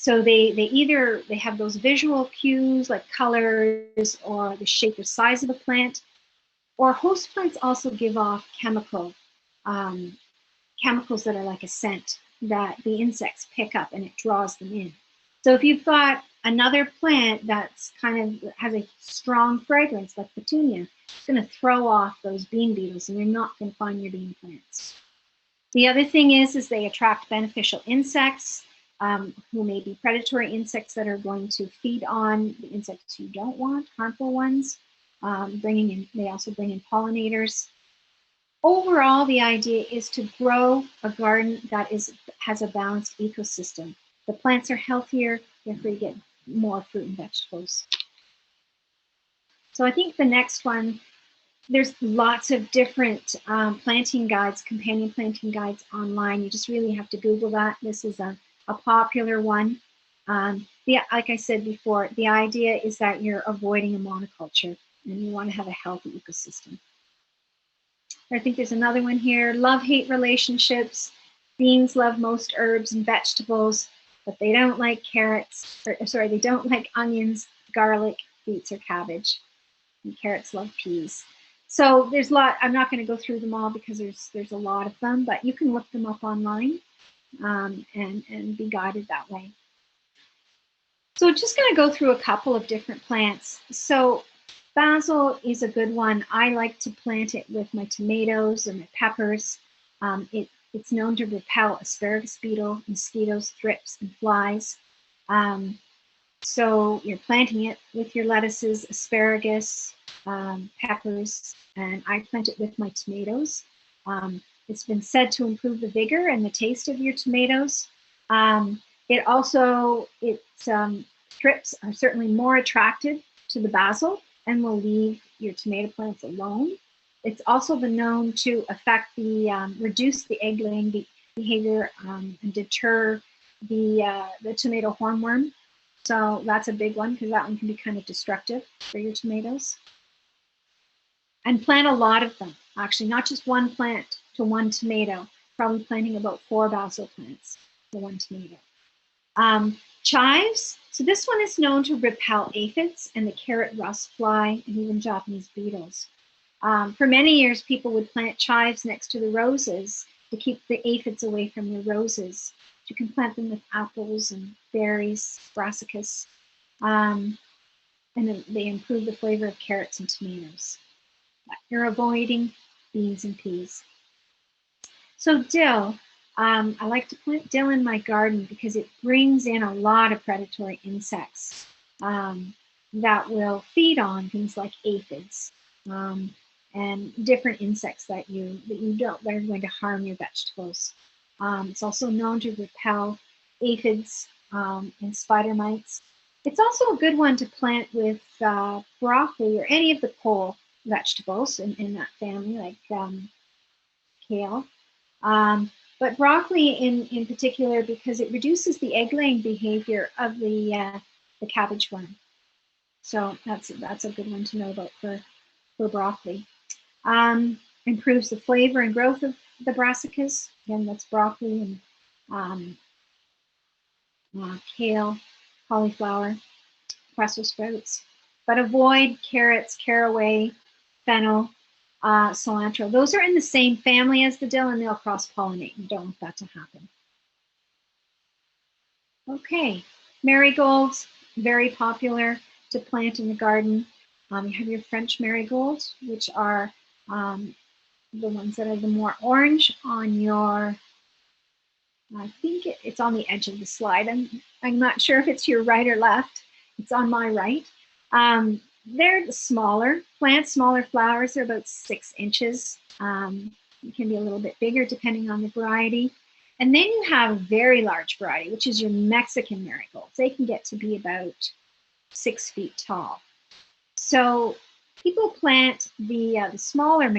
So they have those visual cues like colors or the shape or size of the plant, or host plants also give off um, chemicals that are like a scent that the insects pick up and it draws them in. So if you've got another plant that's kind of has a strong fragrance like petunia, it's going to throw off those bean beetles and you're not going to find your bean plants. The other thing is they attract beneficial insects who may be predatory insects that are going to feed on the insects you don't want, harmful ones. They also bring in pollinators. Overall, the idea is to grow a garden that has a balanced ecosystem. The plants are healthier, therefore you get more fruit and vegetables. So I think the next one, there's lots of different planting guides, companion planting guides online. You just really have to Google that. This is a popular one. Like I said before, the idea is that you're avoiding a monoculture and you want to have a healthy ecosystem. I think there's another one here. Love-hate relationships. Beans love most herbs and vegetables, but they don't like carrots. They don't like onions, garlic, beets, or cabbage. And carrots love peas. So there's a lot. I'm not going to go through them all because there's a lot of them, but you can look them up online and be guided that way. So just going to go through a couple of different plants. So basil is a good one. I like to plant it with my tomatoes and my peppers. It's known to repel asparagus beetle, mosquitoes, thrips, and flies. So you're planting it with your lettuces, asparagus, peppers, and I plant it with my tomatoes. It's been said to improve the vigor and the taste of your tomatoes. Thrips are certainly more attracted to the basil and will leave your tomato plants alone. It's also been known to reduce the egg-laying behavior and deter the tomato hornworm. So that's a big one because that one can be kind of destructive for your tomatoes. And plant a lot of them, actually, not just one plant to one tomato, probably planting about 4 basil plants to one tomato. Chives, so this one is known to repel aphids and the carrot rust fly and even Japanese beetles. For many years, people would plant chives next to the roses to keep the aphids away from the roses. You can plant them with apples and berries, brassicas, and they improve the flavor of carrots and tomatoes. You're avoiding beans and peas. So dill, I like to plant dill in my garden because it brings in a lot of predatory insects that will feed on things like aphids and different insects that are going to harm your vegetables. It's also known to repel aphids and spider mites. It's also a good one to plant with broccoli or any of the cole vegetables in that family, like kale. But broccoli in particular because it reduces the egg-laying behavior of the cabbage worm. So that's a good one to know about for broccoli. Improves the flavor and growth of the brassicas. Again, that's broccoli and kale, cauliflower, Brussels sprouts. But avoid carrots, caraway, fennel, cilantro. Those are in the same family as the dill and they'll cross-pollinate. You don't want that to happen. Okay, marigolds, very popular to plant in the garden. You have your French marigolds, which are the ones that are the more orange on your, I think it's on the edge of the slide. I'm not sure if it's your right or left. It's on my right. They're the smaller plants, smaller flowers. They're about 6 inches. It can be a little bit bigger depending on the variety. And then you have a very large variety, which is your Mexican marigolds. They can get to be about 6 feet tall. So people plant the smaller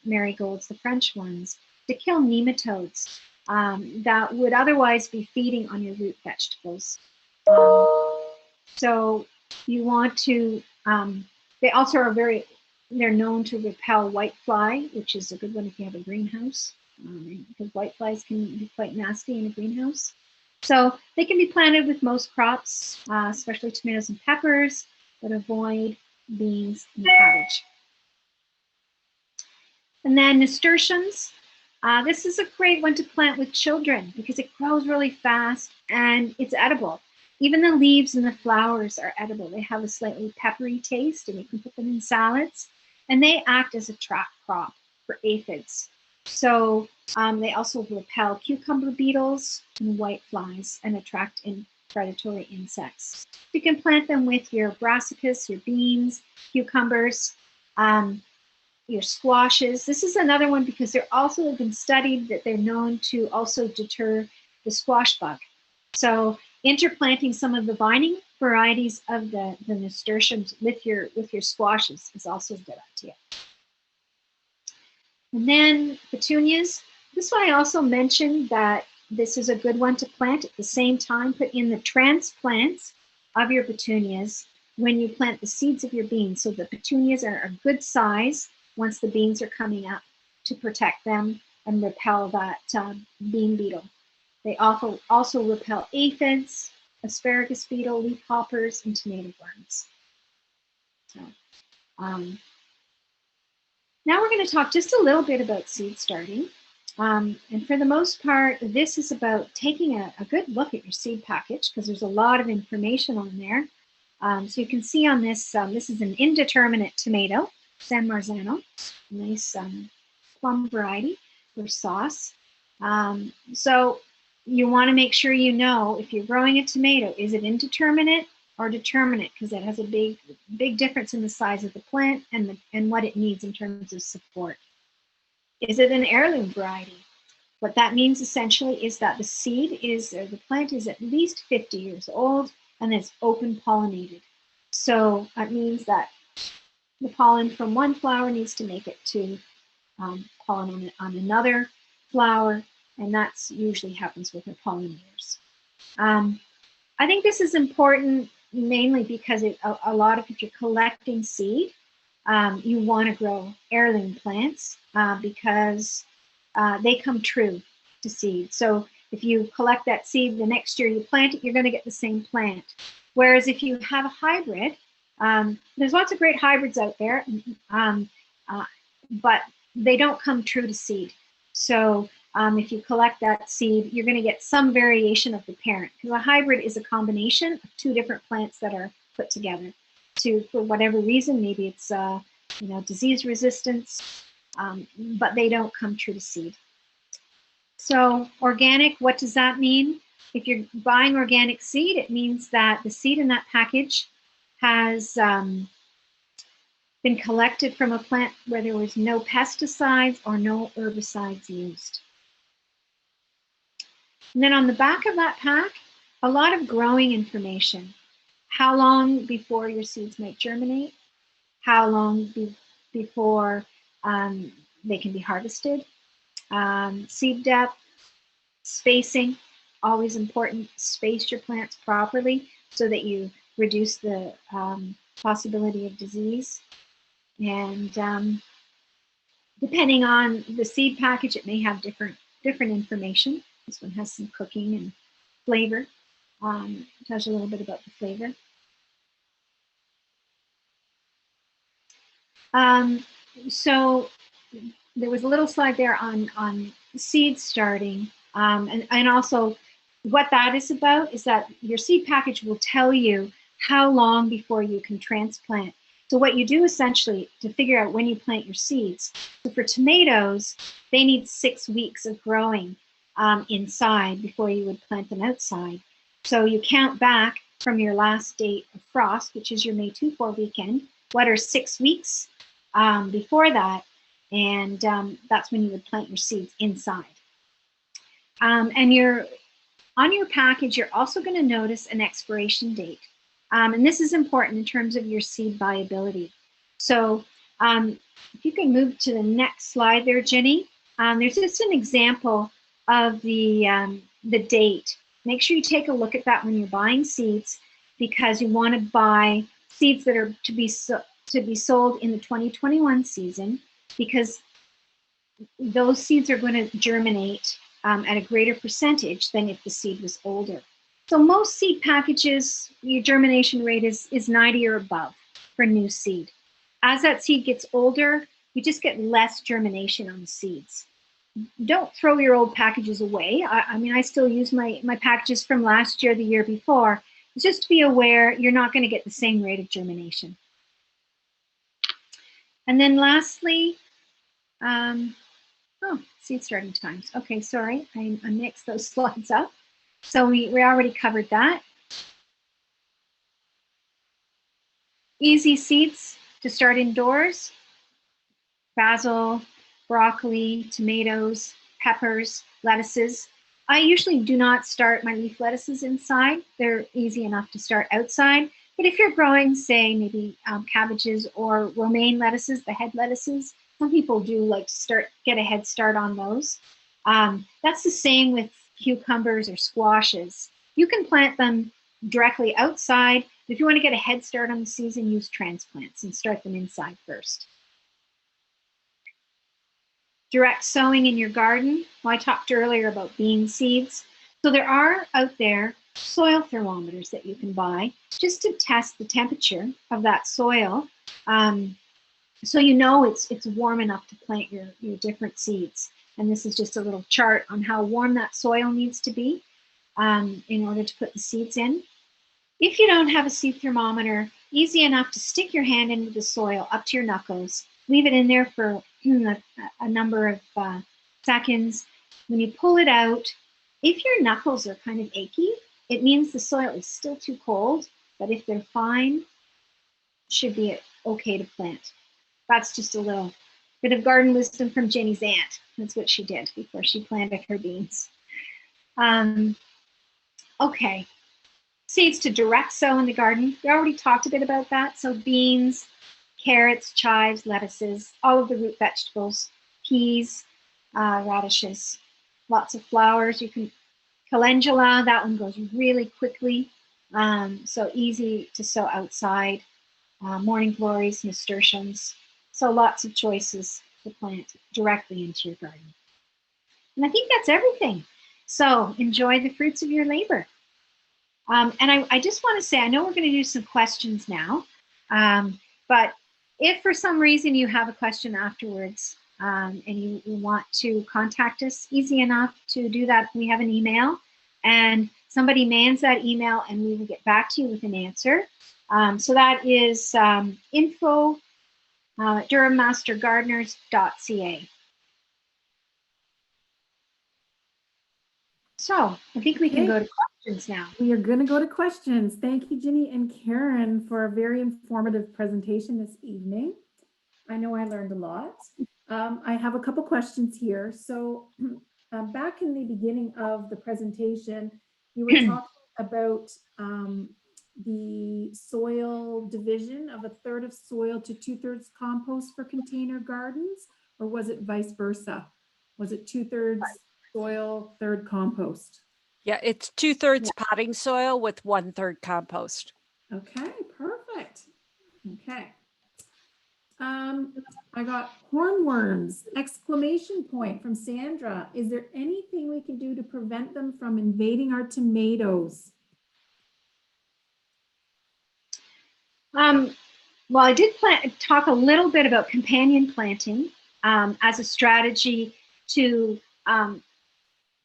marigolds, the French ones, to kill nematodes that would otherwise be feeding on your root vegetables. So you want to, they also are they're known to repel whitefly, which is a good one if you have a greenhouse, because whiteflies can be quite nasty in a greenhouse. So they can be planted with most crops, especially tomatoes and peppers, but avoid beans and cabbage. And then nasturtiums. This is a great one to plant with children because it grows really fast and it's edible. Even the leaves and the flowers are edible. They have a slightly peppery taste and you can put them in salads. And they act as a trap crop for aphids. So they also repel cucumber beetles and whiteflies and attract predatory insects. You can plant them with your brassicas, your beans, cucumbers, your squashes. This is another one because they're also been studied that they're known to also deter the squash bug. So interplanting some of the vining varieties of the nasturtiums with your squashes is also a good idea. And then petunias. This one I also mentioned that this is a good one to plant at the same time. Put in the transplants of your petunias when you plant the seeds of your beans. So the petunias are a good size once the beans are coming up to protect them and repel that bean beetle. They also repel aphids, asparagus beetle, leafhoppers, and tomato worms. So, now we're going to talk just a little bit about seed starting. And for the most part, this is about taking a good look at your seed package because there's a lot of information on there. So you can see on this, this is an indeterminate tomato, San Marzano, nice plum variety for sauce. So you want to make sure you know if you're growing a tomato, is it indeterminate or determinate? Because it has a big difference in the size of the plant and what it needs in terms of support. Is it an heirloom variety? What that means essentially is that the seed is, or the plant is at least 50 years old and it's open pollinated. So that means that the pollen from one flower needs to make it to pollen on another flower, and that's usually happens with the pollinators. I think this is important mainly because a lot of, if you're collecting seed, you want to grow heirloom plants because they come true to seed. So if you collect that seed, the next year you plant it, you're going to get the same plant. Whereas if you have a hybrid, there's lots of great hybrids out there, but they don't come true to seed. So if you collect that seed, you're going to get some variation of the parent because a hybrid is a combination of two different plants that are put together for whatever reason. Maybe it's disease resistance, but they don't come true to seed. So organic, what does that mean? If you're buying organic seed, it means that the seed in that package has been collected from a plant where there was no pesticides or no herbicides used. And then on the back of that pack, a lot of growing information. How long before your seeds might germinate? How long before they can be harvested? Seed depth, spacing, always important. Space your plants properly so that you reduce the possibility of disease. And depending on the seed package, it may have different information. This one has some cooking and flavor. Tells you a little bit about the flavor. So there was a little slide there on seed starting, and also what that is about is that your seed package will tell you how long before you can transplant. So what you do essentially to figure out when you plant your seeds. So for tomatoes, they need 6 weeks of growing inside before you would plant them outside. So you count back from your last date of frost, which is your May 2-4 weekend. What are 6 weeks before that? And that's when you would plant your seeds inside. And on your package, you're also going to notice an expiration date. And this is important in terms of your seed viability. So if you can move to the next slide there, Jenny, there's just an example of the date. Make sure you take a look at that when you're buying seeds because you want to buy seeds that are to be sold in the 2021 season because those seeds are going to germinate at a greater percentage than if the seed was older. So most seed packages, your germination rate is 90 or above for new seed. As that seed gets older, you just get less germination on the seeds. Don't throw your old packages away. I mean, I still use my packages from last year, the year before. Just to be aware, you're not going to get the same rate of germination. And then lastly, seed starting times. Okay, sorry, I mixed those slides up. So we already covered that. Easy seeds to start indoors: basil, broccoli, tomatoes, peppers, lettuces. I usually do not start my leaf lettuces inside. They're easy enough to start outside. But if you're growing, say, maybe cabbages or romaine lettuces, the head lettuces, some people do like to get a head start on those. That's the same with cucumbers or squashes. You can plant them directly outside. If you want to get a head start on the season, use transplants and start them inside first. Direct sowing in your garden. Well, I talked earlier about bean seeds. So there are out there soil thermometers that you can buy just to test the temperature of that soil. So you know it's warm enough to plant your different seeds. And this is just a little chart on how warm that soil needs to be in order to put the seeds in. If you don't have a seed thermometer, easy enough to stick your hand into the soil up to your knuckles, leave it in there for a number of seconds. When you pull it out, if your knuckles are kind of achy, it means the soil is still too cold, but if they're fine, it should be okay to plant. That's just a little bit of garden wisdom from Jenny's aunt. That's what she did before she planted her beans. Okay. Seeds to direct sow in the garden. We already talked a bit about that. So beans, carrots, chives, lettuces, all of the root vegetables, peas, radishes, lots of flowers. You can calendula, that one goes really quickly. So easy to sow outside. Morning glories, nasturtiums. So lots of choices to plant directly into your garden. And I think that's everything. So enjoy the fruits of your labor. And I just want to say, I know we're going to do some questions now, but if for some reason you have a question afterwards and you want to contact us, easy enough to do that. We have an email, and somebody mans that email and we will get back to you with an answer. So that is info@durhammastergardeners.ca. So I think we can go to questions now. We are going to go to questions. Thank you, Ginny and Karen, for a very informative presentation this evening. I know I learned a lot. I have a couple questions here. So back in the beginning of the presentation, you were talking about the soil division of 1/3 of soil to 2/3 compost for container gardens, or was it vice versa? Was it 2/3 soil, 1/3 compost? Yeah, it's 2/3 potting soil with 1/3 compost. Okay, perfect. Okay. I got hornworms, exclamation point from Sandra. Is there anything we can do to prevent them from invading our tomatoes? Well, I did talk a little bit about companion planting as a strategy to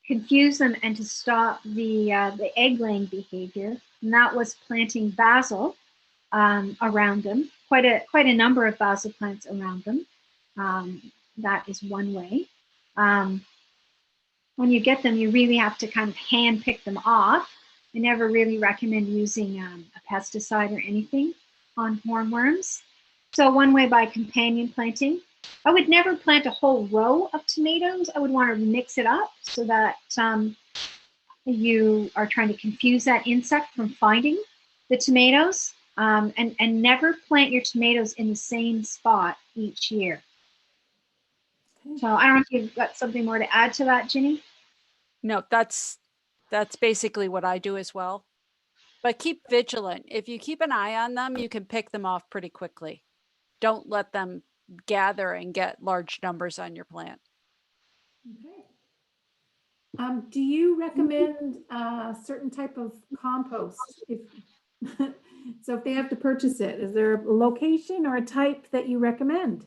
confuse them and to stop the egg-laying behavior. And that was planting basil around them, quite a number of basil plants around them. That is one way. When you get them, you really have to kind of hand pick them off. I never really recommend using a pesticide or anything on hornworms. So one way by companion planting. I would never plant a whole row of tomatoes. I would want to mix it up so that you are trying to confuse that insect from finding the tomatoes, and never plant your tomatoes in the same spot each year. Okay. So I don't know if you've got something more to add to that, Ginny. No, that's basically what I do as well. But keep vigilant. If you keep an eye on them, you can pick them off pretty quickly. Don't let them gather and get large numbers on your plant. Okay. Do you recommend a certain type of compost? If so, if they have to purchase it, is there a location or a type that you recommend?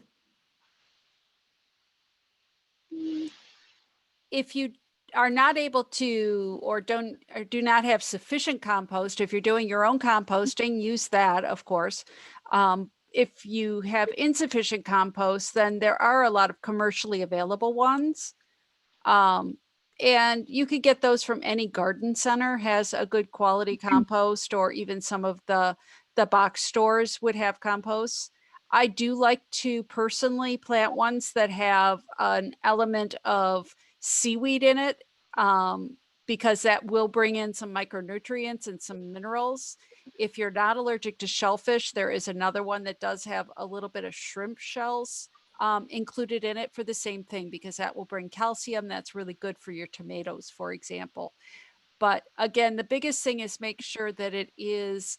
If you are not able to or do not have sufficient compost, if you're doing your own composting, use that, of course. If you have insufficient compost, then there are a lot of commercially available ones. And you could get those from any garden center has a good quality compost, or even some of the box stores would have composts. I do like to personally plant ones that have an element of seaweed in it, because that will bring in some micronutrients and some minerals. If you're not allergic to shellfish, there is another one that does have a little bit of shrimp shells included in it for the same thing, because that will bring calcium. That's really good for your tomatoes, for example. But again, the biggest thing is make sure that it is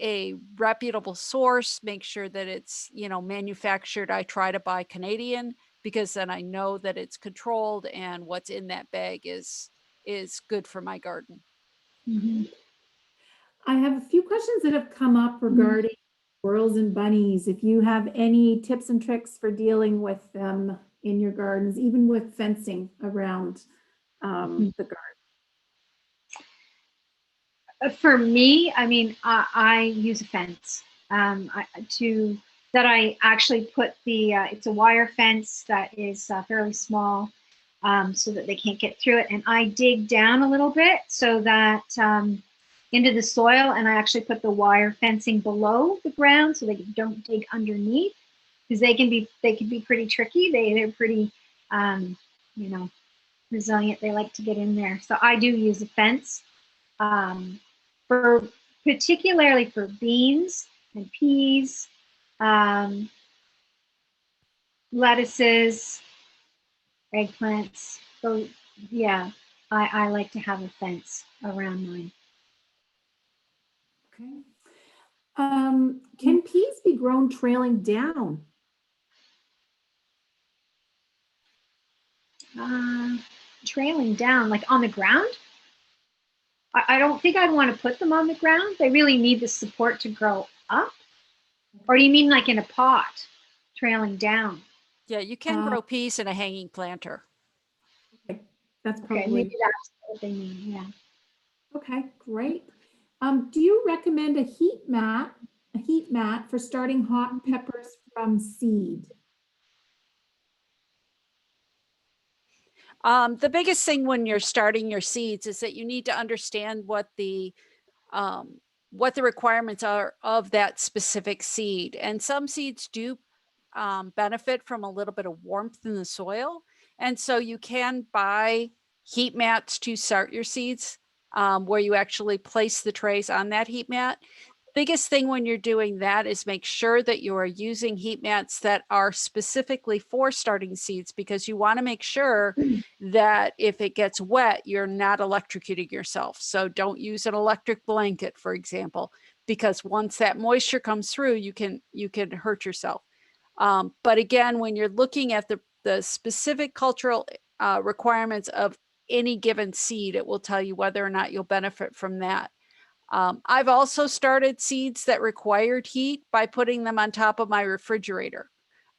a reputable source, make sure that it's, manufactured. I try to buy Canadian, because then I know that it's controlled and what's in that bag is good for my garden. I have a few questions that have come up regarding squirrels and bunnies. If you have any tips and tricks for dealing with them in your gardens, even with fencing around the garden. For me, I mean, I use a fence I actually put it's a wire fence that is fairly small, so that they can't get through it. And I dig down a little bit so that into the soil, and I actually put the wire fencing below the ground so they don't dig underneath, because they can be pretty tricky. They're pretty resilient. They like to get in there. So I do use a fence. Particularly for beans and peas, lettuces, eggplants. So yeah, I like to have a fence around mine. Okay. Can peas be grown trailing down? Trailing down, like on the ground? I don't think I'd want to put them on the ground. They really need the support to grow up. Or do you mean like in a pot, trailing down? Yeah, you can grow peas in a hanging planter. Okay, that's Okay, probably maybe that's what they mean. Yeah. okay. Great. Do you recommend a heat mat for starting hot peppers from seed? The biggest thing when you're starting your seeds is that you need to understand what the requirements are of that specific seed. And some seeds do benefit from a little bit of warmth in the soil. And so you can buy heat mats to start your seeds, where you actually place the trays on that heat mat. Biggest thing when you're doing that is make sure that you are using heat mats that are specifically for starting seeds, because you want to make sure that if it gets wet, you're not electrocuting yourself. So don't use an electric blanket, for example, because once that moisture comes through, you can hurt yourself. But again, when you're looking at the specific cultural requirements of any given seed, it will tell you whether or not you'll benefit from that. I've also started seeds that required heat by putting them on top of my refrigerator,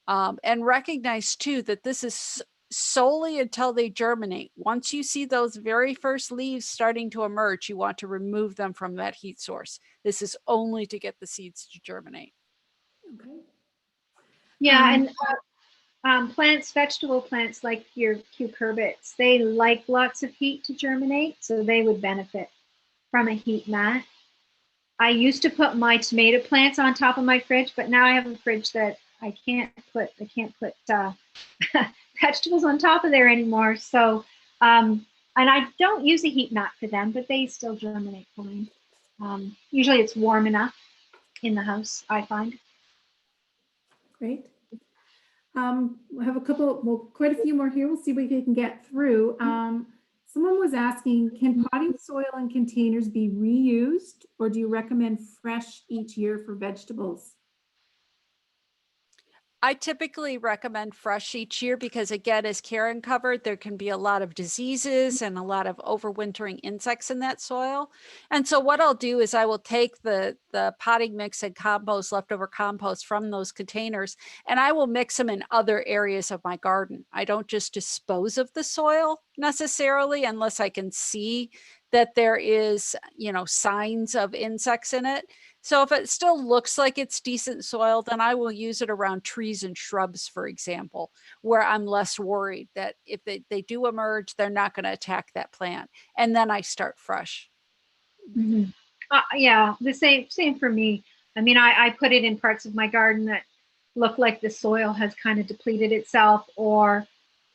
and recognize too that this is solely until they germinate. Once you see those very first leaves starting to emerge, you want to remove them from that heat source. This is only to get the seeds to germinate. Okay. Yeah, and vegetable plants like your cucurbits, they like lots of heat to germinate, so they would benefit from a heat mat. I used to put my tomato plants on top of my fridge, but now I have a fridge that I can't put vegetables on top of there anymore. So, and I don't use a heat mat for them, but they still germinate fine. Usually it's warm enough in the house, I find. Great. We have quite a few more here. We'll see what we can get through. Someone was asking, can potting soil and containers be reused, or do you recommend fresh each year for vegetables? I typically recommend fresh each year because, again, as Karen covered, there can be a lot of diseases and a lot of overwintering insects in that soil. And so what I'll do is I will take the potting mix and compost, leftover compost from those containers, and I will mix them in other areas of my garden. I don't just dispose of the soil necessarily unless I can see that there is, signs of insects in it. So if it still looks like it's decent soil, then I will use it around trees and shrubs, for example, where I'm less worried that if they do emerge, they're not going to attack that plant. And then I start fresh. Yeah, the same for me. I mean, I put it in parts of my garden that look like the soil has kind of depleted itself, or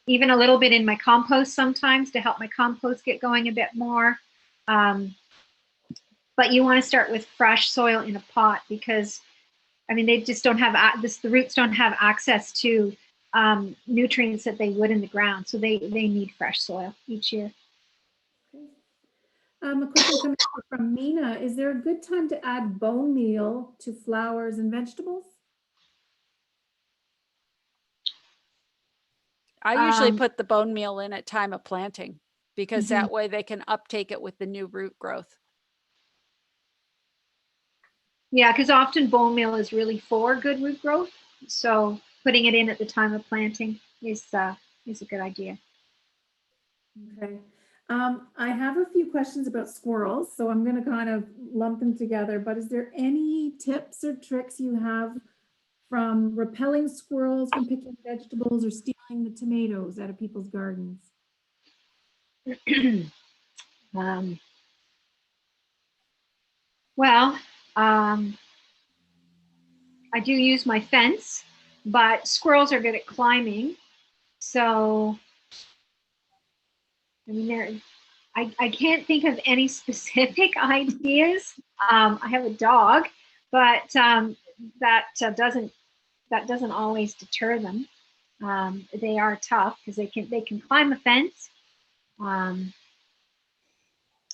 even a little bit in my compost sometimes to help my compost get going a bit more. But you want to start with fresh soil in a pot because, I mean, they just don't have the roots don't have access to nutrients that they would in the ground. So they need fresh soil each year. Okay. A question coming from Mina. Is there a good time to add bone meal to flowers and vegetables? I usually put the bone meal in at time of planting because that way they can uptake it with the new root growth. Yeah, because often bone meal is really for good root growth. So putting it in at the time of planting is a good idea. Okay. I have a few questions about squirrels, so I'm going to kind of lump them together. But is there any tips or tricks you have from repelling squirrels from picking vegetables or stealing the tomatoes out of people's gardens? Well, I do use my fence, but squirrels are good at climbing. So, I mean, I can't think of any specific ideas. I have a dog, but that doesn't always deter them. They are tough because they can climb a fence. And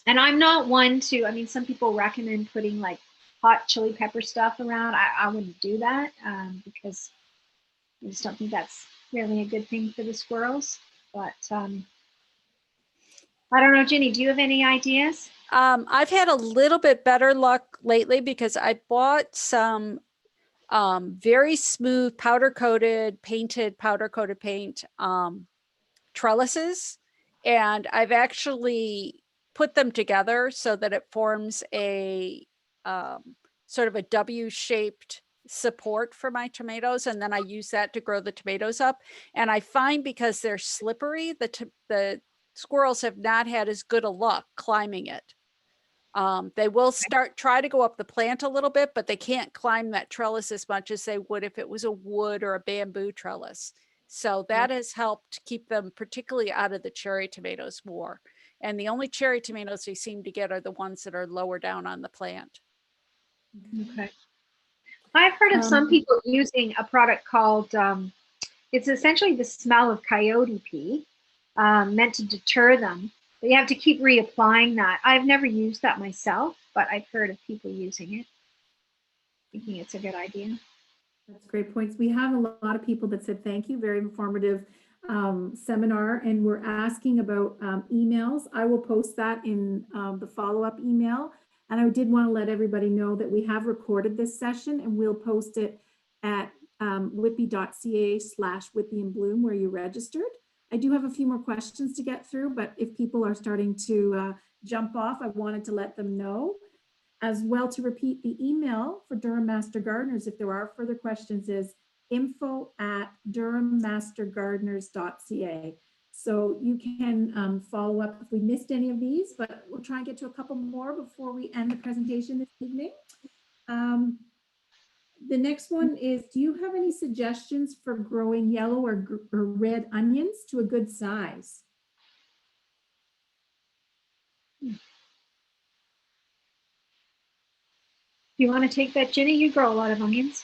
I'm not one to. I mean, some people recommend putting like hot chili pepper stuff around. I wouldn't do that because I just don't think that's really a good thing for the squirrels. But I don't know, Ginny, do you have any ideas? I've had a little bit better luck lately because I bought some very smooth painted powder coated paint trellises, and I've actually put them together so that it forms a sort of a W-shaped support for my tomatoes, and then I use that to grow the tomatoes up. And I find because they're slippery, the squirrels have not had as good a luck climbing it. They will try to go up the plant a little bit, but they can't climb that trellis as much as they would if it was a wood or a bamboo trellis. So that has helped keep them particularly out of the cherry tomatoes more. And the only cherry tomatoes they seem to get are the ones that are lower down on the plant. Okay. I've heard of some people using a product called, it's essentially the smell of coyote pea, meant to deter them. But you have to keep reapplying that. I've never used that myself, but I've heard of people using it, thinking it's a good idea. That's great points. We have a lot of people that said thank you, very informative seminar, and we're asking about emails. I will post that in the follow-up email. And I did want to let everybody know that we have recorded this session and we'll post it at whitby.ca/whitbyandbloom where you registered. I do have a few more questions to get through, but if people are starting to jump off, I wanted to let them know. As well, to repeat the email for Durham Master Gardeners, if there are further questions, is info@durhammastergardeners.ca. So you can follow up if we missed any of these, but we'll try and get to a couple more before we end the presentation this evening. The next one is, do you have any suggestions for growing yellow or red onions to a good size? You want to take that, Ginny? You grow a lot of onions.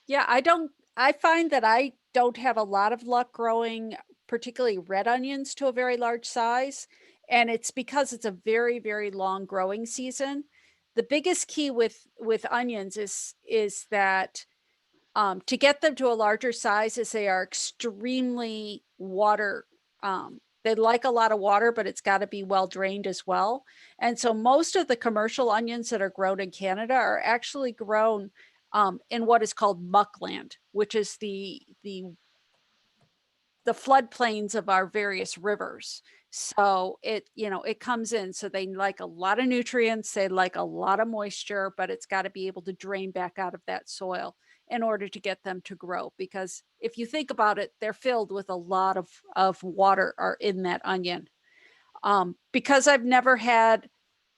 Yeah, I find that I don't have a lot of luck growing particularly red onions to a very large size. And it's because it's a very, very long growing season. The biggest key with onions is that to get them to a larger size is they are extremely water. They like a lot of water, but it's got to be well drained as well. And so most of the commercial onions that are grown in Canada are actually grown in what is called muckland, which is the floodplains of our various rivers. So it comes in. So they like a lot of nutrients, they like a lot of moisture, but it's got to be able to drain back out of that soil in order to get them to grow. Because if you think about it, they're filled with a lot of water are in that onion. Because I've never had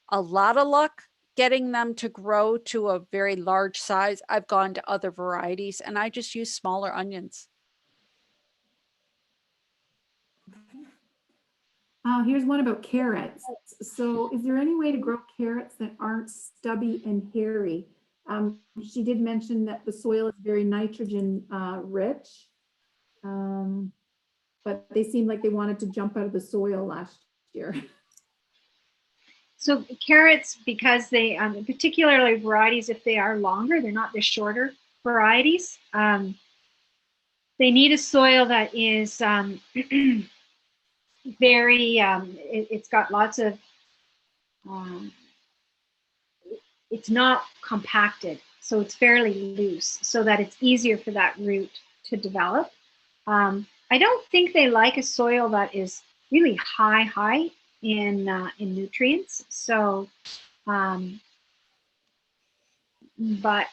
a lot of luck getting them to grow to a very large size, I've gone to other varieties and I just use smaller onions. Here's one about carrots. So is there any way to grow carrots that aren't stubby and hairy? She did mention that the soil is very nitrogen rich, but they seemed like they wanted to jump out of the soil last year. So carrots, because they, particularly varieties, if they are longer, they're not the shorter varieties. They need a soil that is very, it's got lots of, it's not compacted, so it's fairly loose, so that it's easier for that root to develop. I don't think they like a soil that is really high in nutrients. So, but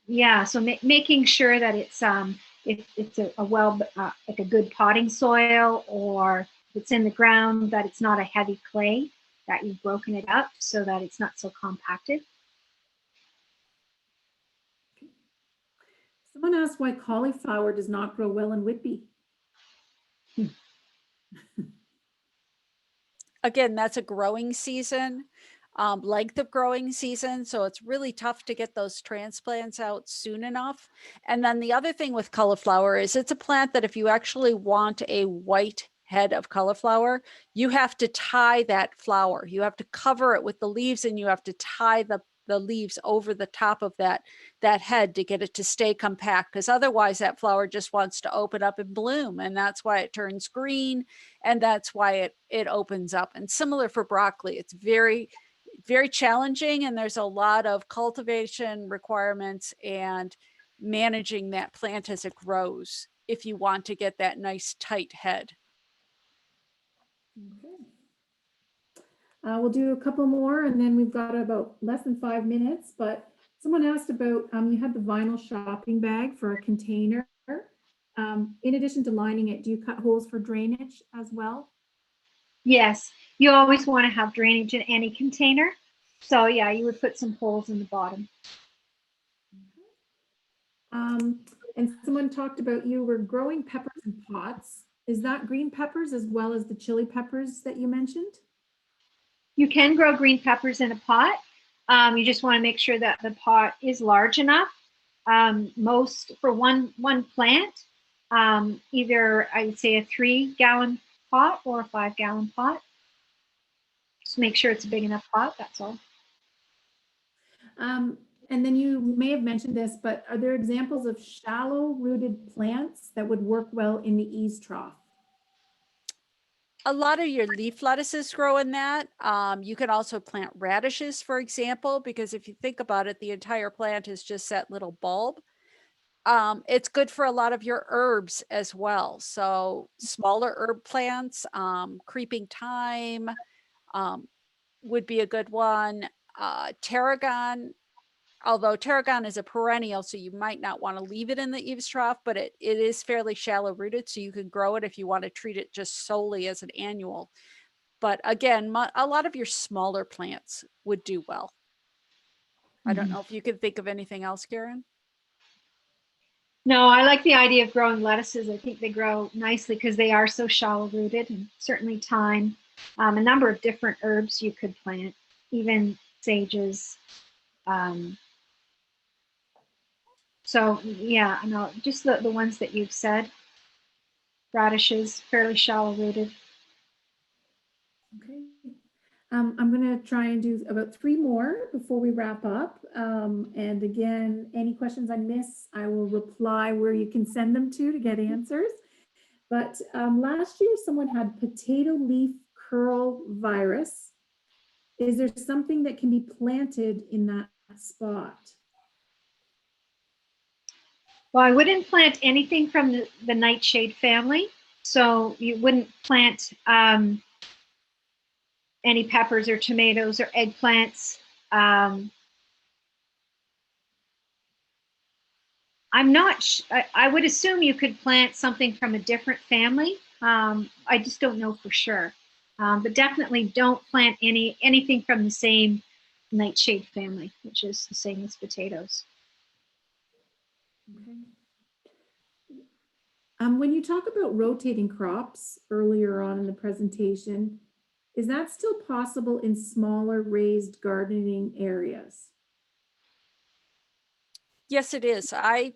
yeah, so making sure that it's if it's a well like a good potting soil, or if it's in the ground, that it's not a heavy clay, that you've broken it up so that it's not so compacted. Someone asked why cauliflower does not grow well in Whitby. Again, that's a growing season, length of growing season. So it's really tough to get those transplants out soon enough. And then the other thing with cauliflower is it's a plant that if you actually want a white head of cauliflower, you have to tie that flower. You have to cover it with the leaves and you have to tie the leaves over the top of that head to get it to stay compact, because otherwise that flower just wants to open up and bloom, and that's why it turns green, and that's why it opens up. And similar for broccoli, it's very challenging, and there's a lot of cultivation requirements and managing that plant as it grows if you want to get that nice tight head. Okay. We'll do a couple more and then we've got about less than 5 minutes, but someone asked about, you had the vinyl shopping bag for a container. In addition to lining it, do you cut holes for drainage as well? Yes, you always want to have drainage in any container. So yeah, you would put some holes in the bottom. And someone talked about you were growing peppers in pots. Is that green peppers as well as the chili peppers that you mentioned? You can grow green peppers in a pot. You just want to make sure that the pot is large enough. Most for one plant, either I would say a 3-gallon pot or a 5-gallon pot. Just make sure it's a big enough pot. That's all. And then you may have mentioned this, but are there examples of shallow rooted plants that would work well in the eaves trough? A lot of your leaf lettuces grow in that. You can also plant radishes, for example, because if you think about it, the entire plant is just that little bulb. It's good for a lot of your herbs as well. So smaller herb plants, creeping thyme would be a good one. Tarragon, although tarragon is a perennial, so you might not want to leave it in the eaves trough, but it is fairly shallow rooted, so you can grow it if you want to treat it just solely as an annual. But again, a lot of your smaller plants would do well. I don't know if you can think of anything else, Karen. No, I like the idea of growing lettuces. I think they grow nicely because they are so shallow rooted, and certainly thyme. A number of different herbs you could plant, even sages. So yeah, no, just the ones that you've said. Radishes, fairly shallow rooted. Okay. I'm going to try and do about 3 more before we wrap up. And again, any questions I miss, I will reply where you can send them to get answers. But last year, someone had potato leaf curl virus. Is there something that can be planted in that spot? Well, I wouldn't plant anything from the nightshade family. So you wouldn't plant any peppers or tomatoes or eggplants. I'm not, I would assume you could plant something from a different family. I just don't know for sure. But definitely don't plant anything from the same nightshade family, which is the same as potatoes. Okay. When you talk about rotating crops earlier on in the presentation, is that still possible in smaller raised gardening areas? Yes, it is. I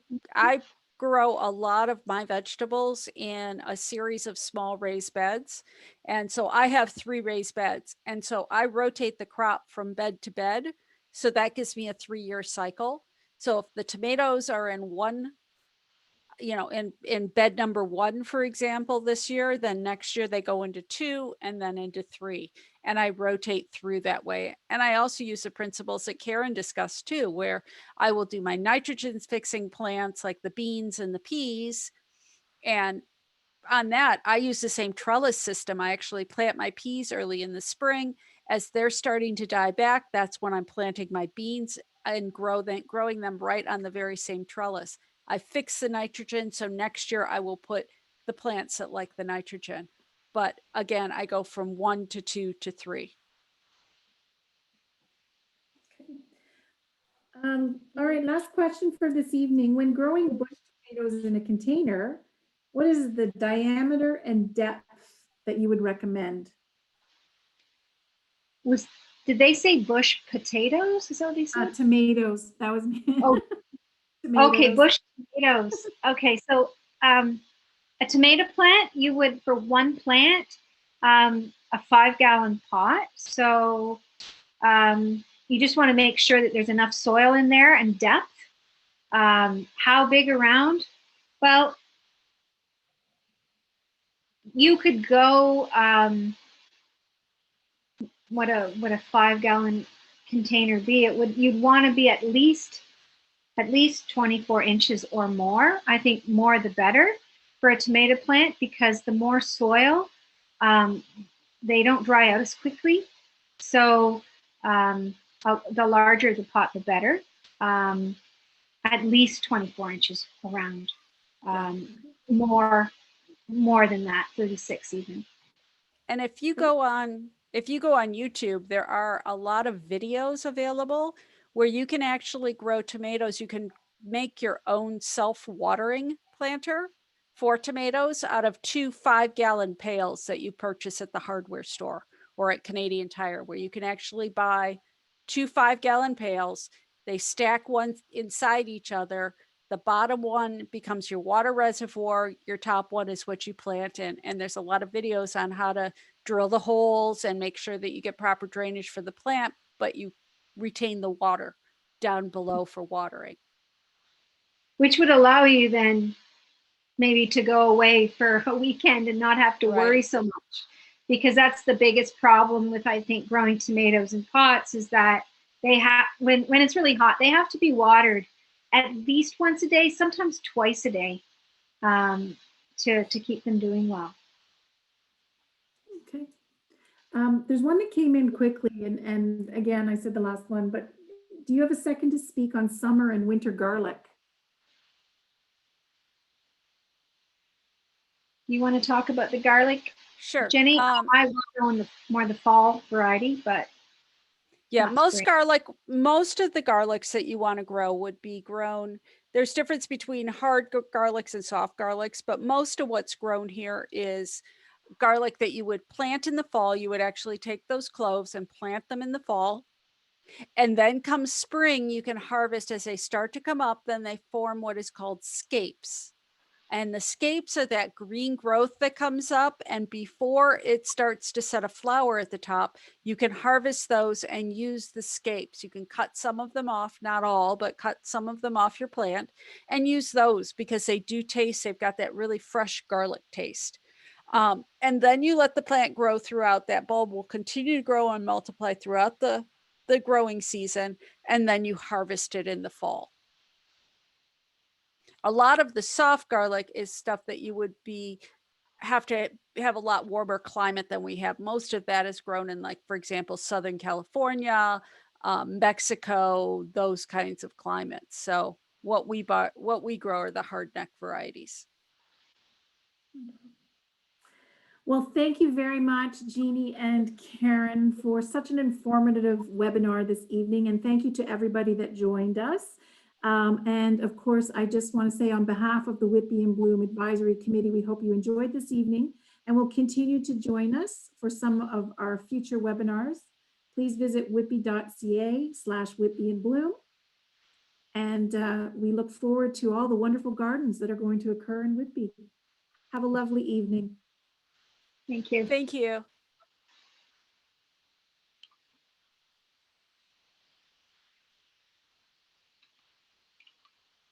grow a lot of my vegetables in a series of small raised beds. And so I have 3 raised beds. And so I rotate the crop from bed to bed. So that gives me a 3-year cycle. So if the tomatoes are in one, in bed number 1, for example, this year, then next year they go into 2 and then into 3. And I rotate through that way. And I also use the principles that Karen discussed too, where I will do my nitrogen fixing plants like the beans and the peas. And on that, I use the same trellis system. I actually plant my peas early in the spring. As they're starting to die back, that's when I'm planting my beans and growing them right on the very same trellis. I fix the nitrogen, so next year I will put the plants that like the nitrogen. But again, I go from 1 to 2 to 3. All right, last question for this evening. When growing bush tomatoes in a container, what is the diameter and depth that you would recommend? Did they say bush potatoes? Is that what they said? Tomatoes. That was me. Oh, Tomatoes. okay, bush tomatoes. Okay, so a tomato plant, you would, for one plant, a 5-gallon pot. So you just want to make sure that there's enough soil in there and depth. How big around? Well, you could go what a 5-gallon container be. You'd want to be at least 24 inches or more. I think more the better for a tomato plant, because the more soil, they don't dry out as quickly. So the larger the pot, the better. At least 24 inches around. More than that, 36 even. And if you go on YouTube, there are a lot of videos available where you can actually grow tomatoes. You can make your own self-watering planter for tomatoes out of 2 5-gallon pails that you purchase at the hardware store or at Canadian Tire, where you can actually buy 2 5-gallon pails. They stack one inside each other. The bottom one becomes your water reservoir. Your top one is what you plant in. And there's a lot of videos on how to drill the holes and make sure that you get proper drainage for the plant, but you retain the water down below for watering. Which would allow you then maybe to go away for a weekend and not have to worry so much. Because that's the biggest problem with, I think, growing tomatoes in pots, is that they have, when it's really hot, they have to be watered at least once a day, sometimes twice a day, to keep them doing well. Okay. There's one that came in quickly, and again, I said the last one, but do you have a second to speak on summer and winter garlic? You want to talk about the garlic? Sure. Jenny, I was growing more the fall variety, but yeah, most of the garlics that you want to grow would be grown. There's difference between hard garlics and soft garlics, but most of what's grown here is garlic that you would plant in the fall. You would actually take those cloves and plant them in the fall. And then come spring, you can harvest as they start to come up. Then they form what is called scapes. And the scapes are that green growth that comes up, and before it starts to set a flower at the top, you can harvest those and use the scapes. You can cut some of them off, not all, but cut some of them off your plant and use those because they do taste, they've got that really fresh garlic taste. And then you let the plant grow throughout. That bulb will continue to grow and multiply throughout the growing season, and then you harvest it in the fall. A lot of the soft garlic is stuff that you would have to have a lot warmer climate than we have. Most of that is grown in, like, for example, Southern California, Mexico, those kinds of climates. So what we grow are the hardneck varieties. Well, thank you very much, Jeannie and Karen, for such an informative webinar this evening. And thank you to everybody that joined us. And of course, I just want to say on behalf of the Whitby and Bloom Advisory Committee, we hope you enjoyed this evening and will continue to join us for some of our future webinars. Please visit whitby.ca/Whitby and Bloom. And we look forward to all the wonderful gardens that are going to occur in Whitby. Have a lovely evening. Thank you. Thank you.